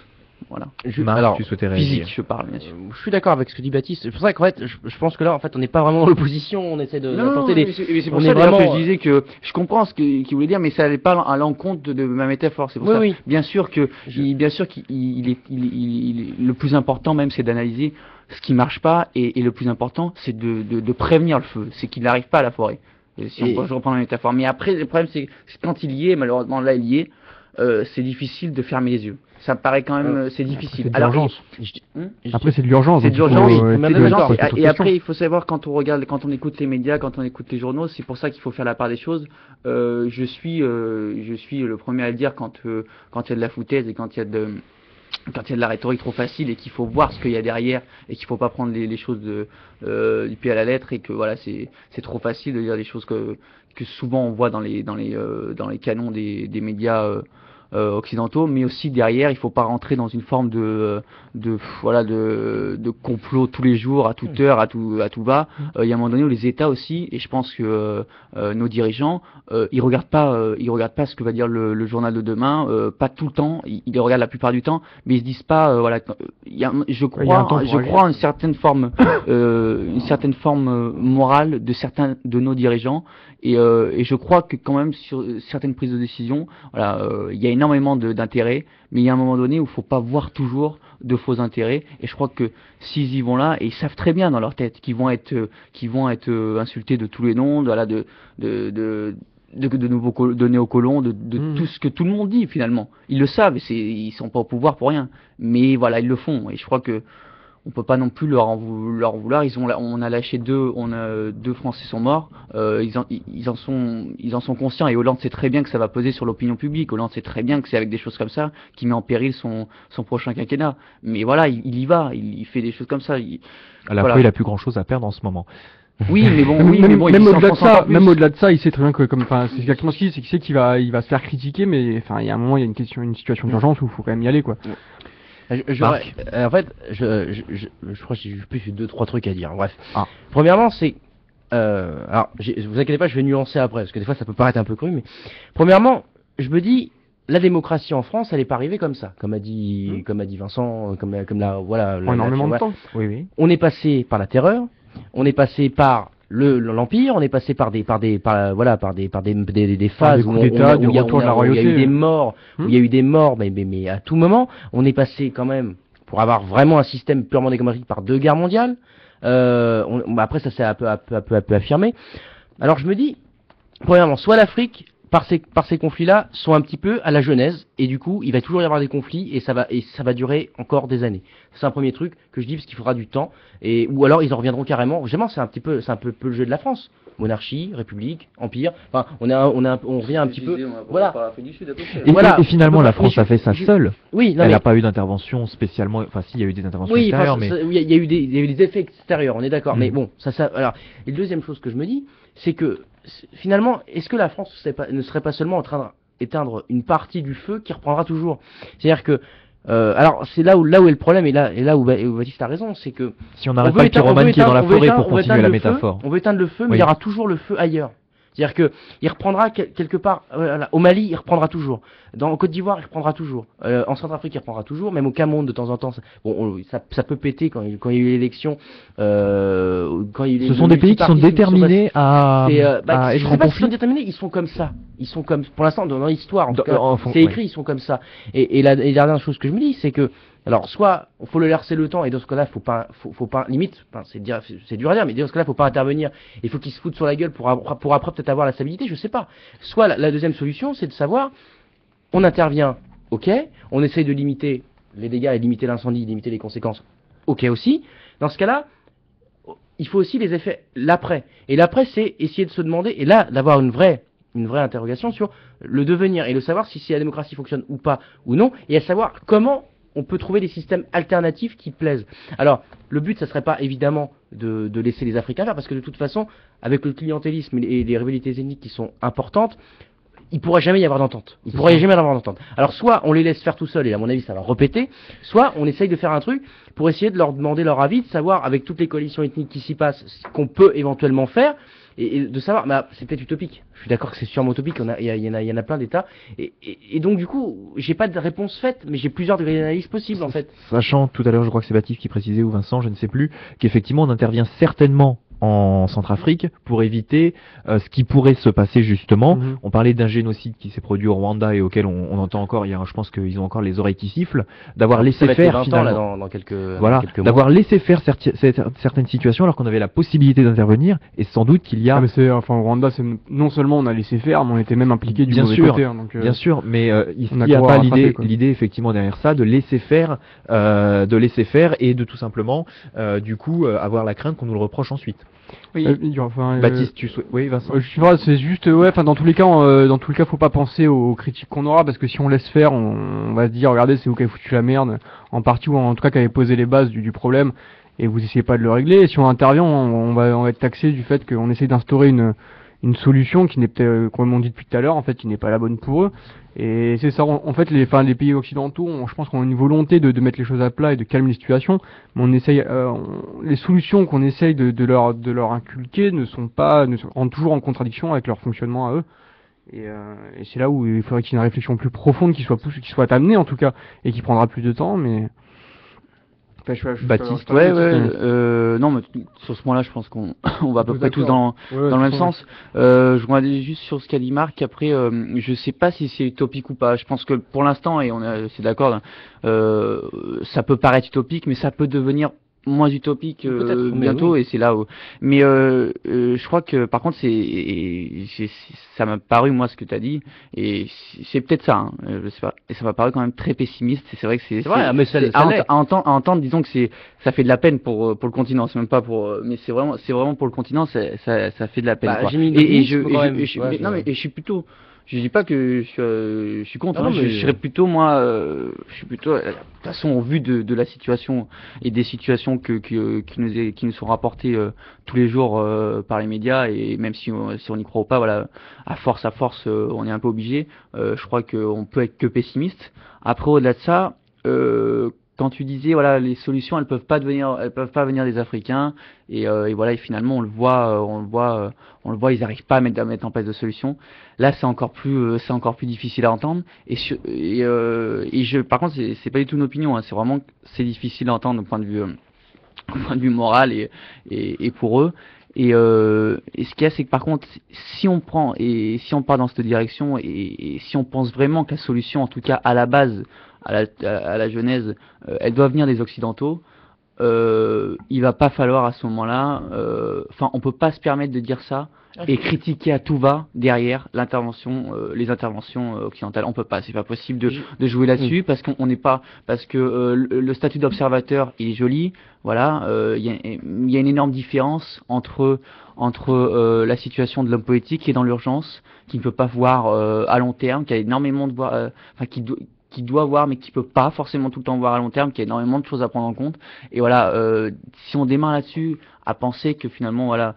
Voilà. Marc, tu souhaitais réagir. Physique, je parle bien sûr. Je suis d'accord avec ce que dit Baptiste. C'est pour ça qu'en fait, je pense que là, en fait, on n'est pas vraiment dans l'opposition. On essaie d'apporter des. Mais c'est pour on ça est d'ailleurs vraiment- que je disais que je comprends ce qu'il voulait dire, mais ça n'allait pas à l'encontre de ma métaphore. C'est pour Oui, ça. oui. Bien sûr qu'il est le plus important même, c'est d'analyser ce qui marche pas, et le plus important, c'est de prévenir le feu. C'est qu'il n'arrive pas à la forêt. Et si Et- je reprends la métaphore. Mais après, le problème, c'est quand il y est, malheureusement là, il y est, c'est difficile de fermer les yeux. Ça me paraît quand même, c'est difficile. C'est de l'urgence. Hum Après, c'est de l'urgence. c'est donc de il faut, l'urgence, essayer c'est de de l'urgence. poser d'autres Et après, questions. il faut savoir, quand on regarde, quand on écoute les médias, quand on écoute les journaux, c'est pour ça qu'il faut faire la part des choses. Je suis le premier à le dire quand il y a de la foutaise et quand il y a de la rhétorique trop facile et qu'il faut voir ce qu'il y a derrière et qu'il faut pas prendre les choses du pied à la lettre, et que voilà, c'est trop facile de dire des choses que souvent on voit dans les canons des médias occidentaux, mais aussi derrière, il faut pas rentrer dans une forme de complot tous les jours, à toute heure, à tout va. Il y a un moment donné où les États aussi, et je pense que nos dirigeants, ils regardent pas ce que va dire le journal de demain, pas tout le temps, ils les regardent la plupart du temps, mais ils se disent pas, je Il y a un temps crois, pour agir. à une certaine forme, morale de certains de nos dirigeants, et je crois que quand même sur certaines prises de décision, voilà, il y a énormément d'intérêts, mais il y a un moment donné où il faut pas voir toujours de faux intérêts, et je crois que s'ils y vont là, et ils savent très bien dans leur tête qu'ils vont être insultés de tous les noms, voilà, de de néocolons, de tout ce que tout le monde dit finalement. Ils le savent, et ils sont pas au pouvoir pour rien, mais voilà, ils le font, et je crois que on peut pas non plus leur en vouloir. On a lâché deux Français sont morts. Ils en sont conscients, et Hollande sait très bien que ça va peser sur l'opinion publique. Hollande sait très bien que c'est avec des choses comme ça qu'il met en péril son prochain quinquennat. Mais voilà, il y va, il fait des choses comme ça. À la voilà. fois, il a plus grand chose à perdre en ce moment. Oui, mais bon, même il au-delà de s'enfonce ça, encore plus. même au-delà de ça, il sait très bien que c'est exactement ce qu'il dit, c'est qu'il sait qu'il va se faire critiquer, mais enfin, il y a un moment, il y a une situation d'urgence où il faut quand même y aller, quoi. En fait, je crois que j'ai plus 2-3 trucs à dire. Bref. Ah. Premièrement, c'est vous inquiétez pas, je vais nuancer après, parce que des fois ça peut paraître un peu cru, mais premièrement, je me dis, la démocratie en France, elle est pas arrivée comme ça, comme a dit Vincent, comme voilà. En énormément de temps. Oui, oui. On est passé par la terreur, on est passé par l'empire, on est passé par des phases des coups d'État, du retour de la où il y a eu royauté. des morts, où il y a eu des morts, mais à tout moment, on est passé quand même, pour avoir vraiment un système purement démocratique, par 2 guerres mondiales. Après ça s'est un peu affirmé. Alors je me dis, premièrement, soit l'Afrique, par ces conflits-là, sont un petit peu à la genèse, et du coup, il va toujours y avoir des conflits, et ça va durer encore des années. C'est un premier truc que je dis, parce qu'il faudra du temps, ou alors ils en reviendront carrément. Vraiment, c'est un peu le jeu de la France. Monarchie, république, empire. Enfin, on revient un petit peu. Voilà. Et, Voilà. et finalement, la Mais France a fait ça seule. Oui, non, Elle mais n'a pas eu d'intervention spécialement. Enfin, si, il y a eu des interventions oui, extérieures, mais il y a eu des effets extérieurs, on est d'accord. Mm. Mais bon, ça. Alors, et la deuxième chose que je me dis, c'est que finalement, est-ce que la France ne serait pas seulement en train d'éteindre une partie du feu qui reprendra toujours? C'est-à-dire que, alors c'est là où est le problème, et là où Baptiste a raison, c'est que si on n'arrête pas le pyromane qui est dans la forêt pour continuer la métaphore. on veut éteindre le feu, mais Oui. il y aura toujours le feu ailleurs. C'est-à-dire que il reprendra quelque part, voilà, au Mali, il reprendra toujours. En Côte d'Ivoire, il reprendra toujours. En Centrafrique, il reprendra toujours. Même au Cameroun, de temps en temps, ça peut péter quand il y a eu l'élection. Ce sont des pays qui sont déterminés à je être sais en pas s'ils sont conflit. déterminés, ils sont comme ça. Ils sont comme, pour l'instant, dans l'histoire, en tout Dans- cas, en fond, c'est écrit, ils sont comme ça. Et la dernière chose que je me dis, c'est que, alors, soit, faut le laisser le temps, et dans ce cas-là, faut pas, limite, enfin, c'est dur à dire, mais dans ce cas-là, faut pas intervenir, il faut qu'ils se foutent sur la gueule pour après peut-être avoir la stabilité, je sais pas. Soit, la deuxième solution, c'est de savoir, on intervient, ok, on essaye de limiter les dégâts et limiter l'incendie, limiter les conséquences, ok aussi. Dans ce cas-là, il faut aussi les effets, l'après. Et l'après, c'est essayer de se demander, et là, d'avoir une vraie interrogation sur le devenir, et de savoir si la démocratie fonctionne ou pas, ou non, et à savoir comment on peut trouver des systèmes alternatifs qui plaisent. Alors, le but, ça serait pas évidemment de laisser les Africains faire, parce que de toute façon, avec le clientélisme et les rivalités ethniques qui sont importantes, il pourrait jamais y avoir d'entente. Alors, soit on les laisse faire tout seuls, et à mon avis, ça va repéter, soit on essaye de faire un truc pour essayer de leur demander leur avis, de savoir, avec toutes les coalitions ethniques qui s'y passent, ce qu'on peut éventuellement faire, et de savoir, bah, c'est peut-être utopique. Je suis d'accord que c'est sûrement utopique. Il y en a plein d'États, et donc du coup, j'ai pas de réponse faite, mais j'ai plusieurs degrés d'analyse possibles en fait. Sachant, tout à l'heure, je crois que c'est Baptiste qui précisait, ou Vincent, je ne sais plus, qu'effectivement, on intervient certainement en Centrafrique pour éviter ce qui pourrait se passer justement. On parlait d'un génocide qui s'est produit au Rwanda et auquel on entend encore, je pense qu'ils ont encore les oreilles qui sifflent, d'avoir Ça laissé va être les faire 20 ans, finalement. là, dans quelques Voilà, quelques mois. d'avoir laissé faire certaines situations alors qu'on avait la possibilité d'intervenir, et sans doute qu'il y a... Ah, mais c'est, enfin, au Rwanda, c'est non seulement on a laissé faire, mais on était même impliqué du Bien mauvais sûr, côté. Hein, donc, Bien sûr, mais il on a n'y a quoi à pas rattraper, quoi. l'idée effectivement derrière ça de laisser faire et de tout simplement du coup avoir la crainte qu'on nous le reproche ensuite. Oui. Baptiste, tu souhaites... Oui, Vincent. Je vois, c'est juste, ouais, enfin, dans tous les cas, faut pas penser aux critiques qu'on aura, parce que si on laisse faire, on va se dire, regardez, c'est vous qui avez foutu la merde, en partie, ou en tout cas, qui avez posé les bases du problème, et vous essayez pas de le régler. Et si on intervient, on va être taxé du fait qu'on essaie d'instaurer une solution qui n'est peut-être, comme on dit depuis tout à l'heure, en fait, qui n'est pas la bonne pour eux. Et c'est ça, en fait, les pays occidentaux, je pense qu'on a une volonté de mettre les choses à plat et de calmer les situations, mais on essaye, les solutions qu'on essaye de leur inculquer rentrent toujours en contradiction avec leur fonctionnement à eux. Et c'est là où il faudrait qu'il y ait une réflexion plus profonde qui soit amenée en tout cas, et qui prendra plus de temps, mais... Baptiste, non, mais sur ce point-là, je pense qu'on on va à peu près tous dans le même sens. Je reviens juste sur ce qu'a dit Marc. Après, je sais pas si c'est utopique ou pas. Je pense que pour l'instant, et c'est d'accord, ça peut paraître utopique, mais ça peut devenir moins utopique bientôt, oui. Et c'est là où. Mais je crois que par contre, ça m'a paru moi ce que tu as dit, et c'est peut-être ça. Hein, je sais pas. Et ça m'a paru quand même très pessimiste. Et c'est vrai que c'est vrai, mais ça l'est. à entendre, disons que ça fait de la peine pour le continent. C'est même pas pour, mais c'est vraiment pour le continent, ça fait de la peine. Bah, Quoi. j'ai mis une Et je optimisme quand même. mais non, mais je suis plutôt. Je dis pas que je suis contre, Non, hein, mais je serais plutôt moi, je suis plutôt, de toute façon au vu de la situation et des situations qui nous sont rapportées tous les jours par les médias, et même si on n'y croit ou pas, voilà, à force on est un peu obligé. Je crois qu'on peut être que pessimiste. Après, au-delà de ça, quand tu disais voilà, les solutions elles peuvent pas venir des Africains, et voilà, et finalement on le voit, ils n'arrivent pas à mettre en place de solutions. Là c'est encore plus difficile à entendre, par contre c'est pas du tout une opinion, hein, c'est vraiment difficile à entendre au point de vue moral et pour eux. Et ce qu'il y a, c'est que par contre, si on part dans cette direction, et si on pense vraiment que la solution, en tout cas à la base, à la genèse, elle doit venir des Occidentaux, il va pas falloir à ce moment-là, on peut pas se permettre de dire ça et critiquer à tout va derrière les interventions occidentales. On peut pas, c'est pas possible de jouer là-dessus, parce qu'on n'est pas, parce que le statut d'observateur il est joli, voilà, il y a une énorme différence entre la situation de l'homme politique qui est dans l'urgence, qui ne peut pas voir à long terme, qui a énormément de voir, qui doit voir mais qui peut pas forcément tout le temps voir à long terme, qui a énormément de choses à prendre en compte. Et voilà, si on démarre là-dessus à penser que finalement voilà,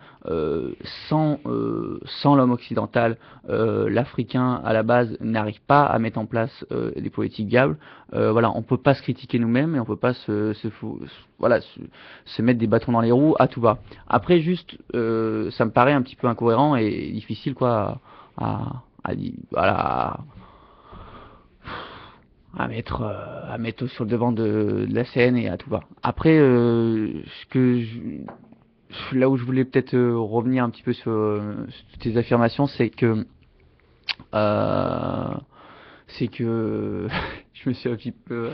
sans l'homme occidental, l'Africain à la base n'arrive pas à mettre en place des politiques viables, voilà, on peut pas se critiquer nous-mêmes, et on peut pas se mettre des bâtons dans les roues à tout va. Après juste, ça me paraît un petit peu incohérent et difficile quoi à mettre sur le devant de la scène et à tout va. Après, là où je voulais peut-être revenir un petit peu sur tes affirmations, c'est que je me suis un petit peu...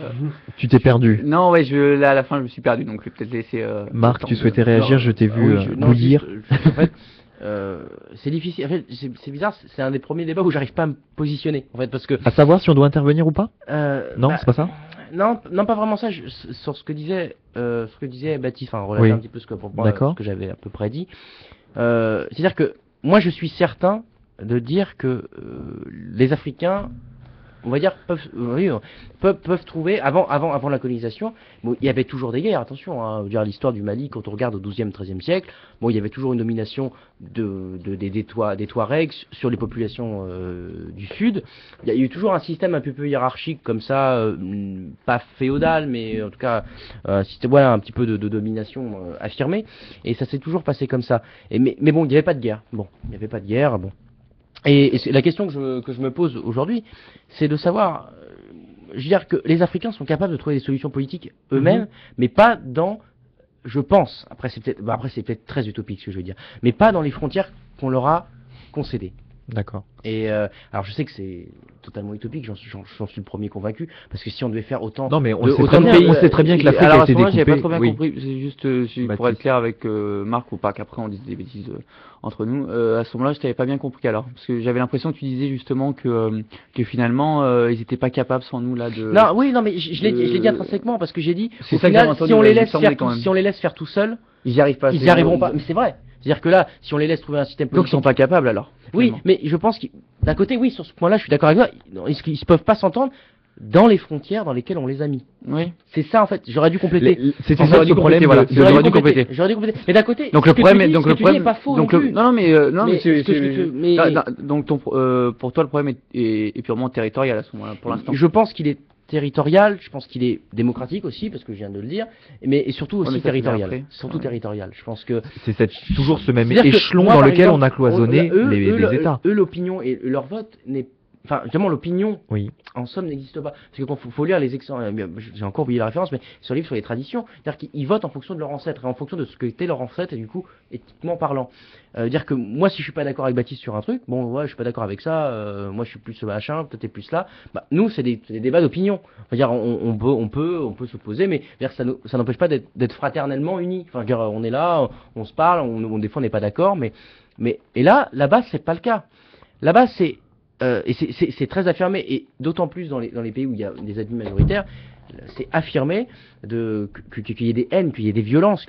Tu t'es perdu. Non, ouais, là à la fin je me suis perdu, donc je vais peut-être laisser... Marc, tu souhaitais réagir, je t'ai vu Non, bouillir. en fait, c'est difficile. En fait, c'est bizarre. C'est un des premiers débats où j'arrive pas à me positionner. En fait, parce que À savoir si on doit intervenir ou pas Non, bah, c'est pas ça non, pas vraiment ça. Sur ce que disait Baptiste, enfin, relater Oui. un petit peu ce D'accord. que j'avais à peu près dit. C'est-à-dire que moi, je suis certain de dire que les Africains on va dire, peuvent trouver, avant la colonisation, bon, il y avait toujours des guerres, attention, hein, je veux dire, l'histoire du Mali, quand on regarde au XIIe, XIIIe siècle, bon, il y avait toujours une domination des Touaregs sur les populations du Sud. Il y a eu toujours un système un peu hiérarchique comme ça, pas féodal, mais en tout cas, un système, voilà, un petit peu de domination affirmée, et ça s'est toujours passé comme ça. Mais bon, il n'y avait pas de guerre. Bon, il n'y avait pas de guerre, bon. Et la question que je me pose aujourd'hui, c'est de savoir, je veux dire que les Africains sont capables de trouver des solutions politiques eux-mêmes, mais pas dans, je pense, après c'est peut-être très utopique ce que je veux dire, mais pas dans les frontières qu'on leur a concédées. D'accord. Et alors je sais que c'est totalement utopique, j'en suis le premier convaincu, parce que si on devait faire autant, Non, mais on de sait très bien que l'Afrique Alors a à ce été moment-là, j'avais découpée. pas trop bien Oui. compris. C'est juste pour être clair avec Marc, ou pas qu'après on dise des bêtises entre nous. À ce moment-là, je t'avais pas bien compris alors, parce que j'avais l'impression que tu disais justement que finalement ils étaient pas capables sans nous là de. Non, oui, non, mais je l'ai dit intrinsèquement, parce que j'ai dit, C'est au ça que final, j'avais entendu, si on ouais, les il me laisse semblait faire quand même. si on les laisse faire tout seuls, Ils y arrivent pas. ils n'y arriveront pas. Mais c'est vrai. C'est-à-dire que là, si on les laisse trouver un système Donc ils politique, sont pas capables alors. oui, finalement. mais je pense que d'un côté, oui, sur ce point-là, je suis d'accord avec toi. Ils ne peuvent pas s'entendre dans les frontières dans lesquelles on les a mis. Oui. C'est ça en fait. J'aurais dû compléter. C'était J'aurais ça dû le problème. compléter, voilà. J'aurais dû compléter. J'aurais dû compléter. Mais d'un côté, Donc ce le que tu problème, dis- donc ce le que tu dis problème, est pas faux donc non le, plus. non mais non mais Mais c'est ce que- mais- donc pour toi le problème est purement territorial à ce moment-là pour l'instant. Je pense qu'il est territorial, je pense qu'il est démocratique aussi, parce que je viens de le dire, mais et surtout Ouais, aussi mais ça, c'est territorial. après. Surtout Ouais. territorial. Je pense que Toujours ce même c'est-à-dire que échelon moi, dans par lequel exemple, on a cloisonné les États. Eux, l'opinion et leur vote n'est, enfin, justement, l'opinion, Oui. en somme, n'existe pas. Parce que quand faut lire les j'ai encore oublié la référence, mais sur le livre sur les traditions, c'est-à-dire qu'ils votent en fonction de leur ancêtre et en fonction de ce que était leur ancêtre et du coup, éthiquement parlant. Dire que moi, si je suis pas d'accord avec Baptiste sur un truc, bon, ouais, je suis pas d'accord avec ça, moi, je suis plus ce machin, peut-être t'es plus là. Bah, nous, c'est des débats d'opinion. C'est-à-dire, on peut s'opposer, mais dire, ça n'empêche pas d'être fraternellement unis. Enfin, dire, on est là, on se parle, des fois, on n'est pas d'accord, et là-bas, c'est pas le cas. Là-bas, et c'est très affirmé, et d'autant plus dans les pays où il y a des ethnies majoritaires, c'est affirmé qu'il y ait des haines, qu'il y ait des violences,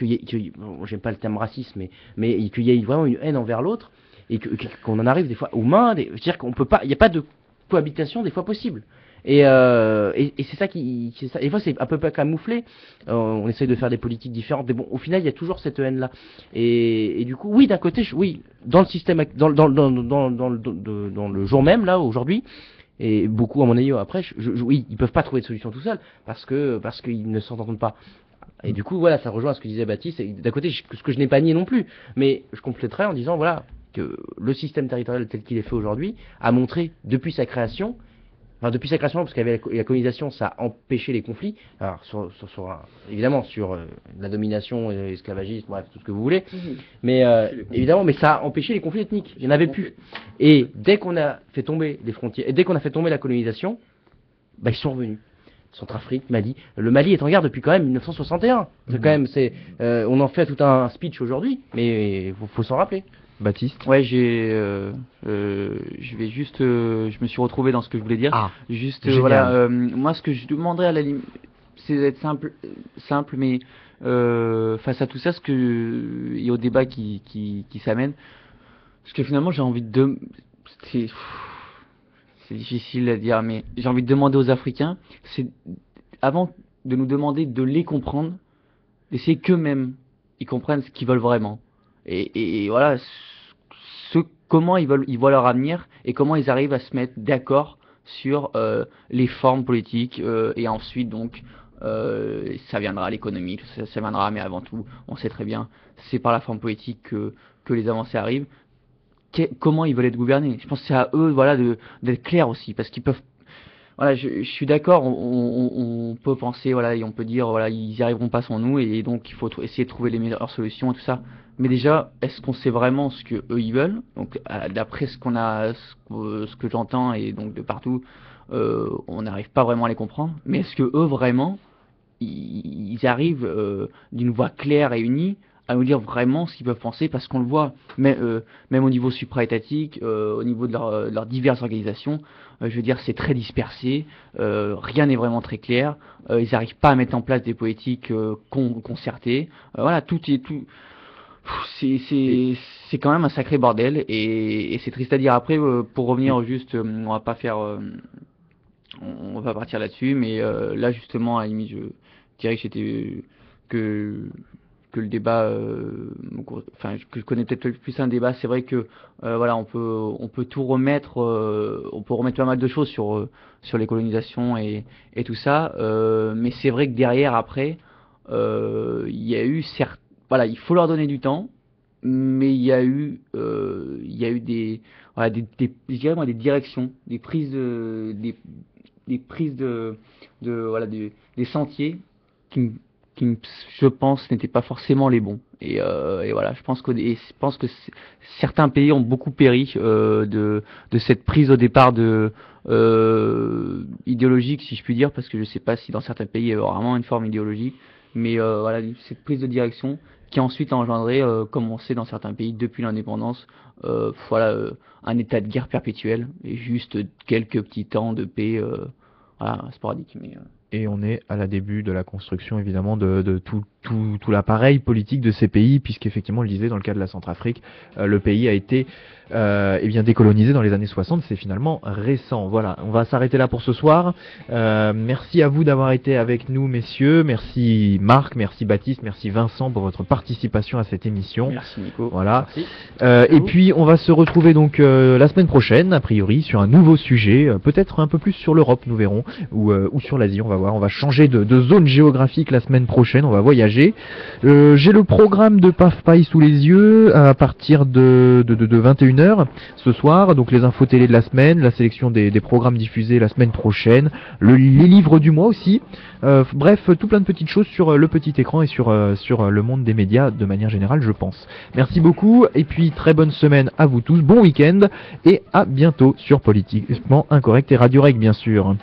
bon, j'aime pas le terme racisme, mais qu'il y ait vraiment une haine envers l'autre, et qu'on en arrive des fois aux mains, c'est-à-dire qu'on peut pas, il n'y a pas de cohabitation des fois possible. Et c'est ça c'est ça. Et des fois c'est un peu pas camouflé. On essaye de faire des politiques différentes, mais bon, au final il y a toujours cette haine-là. Et du coup, oui, d'un côté, oui, dans le système, dans le jour même là aujourd'hui, et beaucoup à mon avis après, oui, ils peuvent pas trouver de solution tout seuls parce qu'ils ne s'entendent pas. Et du coup, voilà, ça rejoint ce que disait Baptiste. Et d'un côté, ce que je n'ai pas nié non plus, mais je compléterai en disant voilà que le système territorial tel qu'il est fait aujourd'hui a montré depuis sa création. Enfin, depuis sa création, parce qu'avec la colonisation, ça a empêché les conflits. Alors, évidemment, sur la domination, l'esclavagisme, bref, tout ce que vous voulez. Mais évidemment, mais ça a empêché les conflits ethniques. Il n'y en avait plus. Et dès qu'on a fait tomber les frontières, et dès qu'on a fait tomber la colonisation, bah, ils sont revenus. Centrafrique, Mali. Le Mali est en guerre depuis quand même 1961. C'est quand même, on en fait tout un speech aujourd'hui, mais faut s'en rappeler. Baptiste. Ouais, je vais juste, je me suis retrouvé dans ce que je voulais dire. Ah, juste, génial. voilà, moi ce que je demanderais à la limite, c'est d'être simple, mais face à tout ça, et au débat qui s'amène, parce que finalement j'ai envie c'est difficile à dire, mais j'ai envie de demander aux Africains, c'est avant de nous demander de les comprendre, d'essayer qu'eux-mêmes ils comprennent ce qu'ils veulent vraiment. Et voilà, comment ils voient leur avenir et comment ils arrivent à se mettre d'accord sur les formes politiques et ensuite donc ça viendra à l'économie, ça viendra, mais avant tout, on sait très bien, c'est par la forme politique que les avancées arrivent. Comment ils veulent être gouvernés? Je pense que c'est à eux, voilà, d'être clairs aussi, parce qu'ils peuvent. Voilà, je suis d'accord, on peut penser, voilà, et on peut dire, voilà, ils y arriveront pas sans nous, et donc il faut essayer de trouver les meilleures solutions et tout ça. Mais déjà, est-ce qu'on sait vraiment ce que eux ils veulent? Donc, d'après ce que j'entends et donc de partout, on n'arrive pas vraiment à les comprendre. Mais est-ce que eux vraiment, ils arrivent d'une voix claire et unie à nous dire vraiment ce qu'ils peuvent penser, parce qu'on le voit, même au niveau supra-étatique, au niveau de leurs diverses organisations, je veux dire, c'est très dispersé, rien n'est vraiment très clair, ils n'arrivent pas à mettre en place des politiques concertées, voilà, c'est quand même un sacré bordel, et c'est triste à dire. Après, pour revenir juste, on va pas faire on va pas partir là-dessus, mais là justement, à la limite, je dirais que le débat, enfin que je connais peut-être plus un débat. C'est vrai que voilà, on peut tout remettre, on peut remettre pas mal de choses sur les colonisations et tout ça, mais c'est vrai que derrière après, il y a eu certes, voilà, il faut leur donner du temps, mais il y a eu des, voilà, je dirais moi, des directions, des prises voilà, des sentiers qui, je pense, n'étaient pas forcément les bons. Et voilà, je pense que certains pays ont beaucoup péri de cette prise au départ idéologique, si je puis dire, parce que je sais pas si dans certains pays il y avait vraiment une forme idéologique, mais voilà, cette prise de direction qui ensuite a engendré, comme on sait dans certains pays depuis l'indépendance, voilà, un état de guerre perpétuel et juste quelques petits temps de paix, voilà, sporadique, mais Et on est à la début de la construction évidemment de tout l'appareil politique de ces pays, puisqu'effectivement, on le disait, dans le cas de la Centrafrique, le pays a été eh bien décolonisé dans les années 60, c'est finalement récent. Voilà, on va s'arrêter là pour ce soir. Merci à vous d'avoir été avec nous, messieurs. Merci Marc, merci Baptiste, merci Vincent pour votre participation à cette émission. merci Nico. Voilà. Merci. Et puis on va se retrouver donc la semaine prochaine, a priori, sur un nouveau sujet, peut-être un peu plus sur l'Europe, nous verrons, ou sur l'Asie, on va voir. On va changer de zone géographique la semaine prochaine, on va voyager. J'ai le programme de Paf Paille sous les yeux à partir de 21h ce soir, donc les infos télé de la semaine, la sélection des programmes diffusés la semaine prochaine, les livres du mois aussi, bref, tout plein de petites choses sur le petit écran et sur le monde des médias de manière générale, je pense. Merci beaucoup, et puis très bonne semaine à vous tous, bon week-end, et à bientôt sur Politiquement Incorrect et Radio Rec, bien sûr.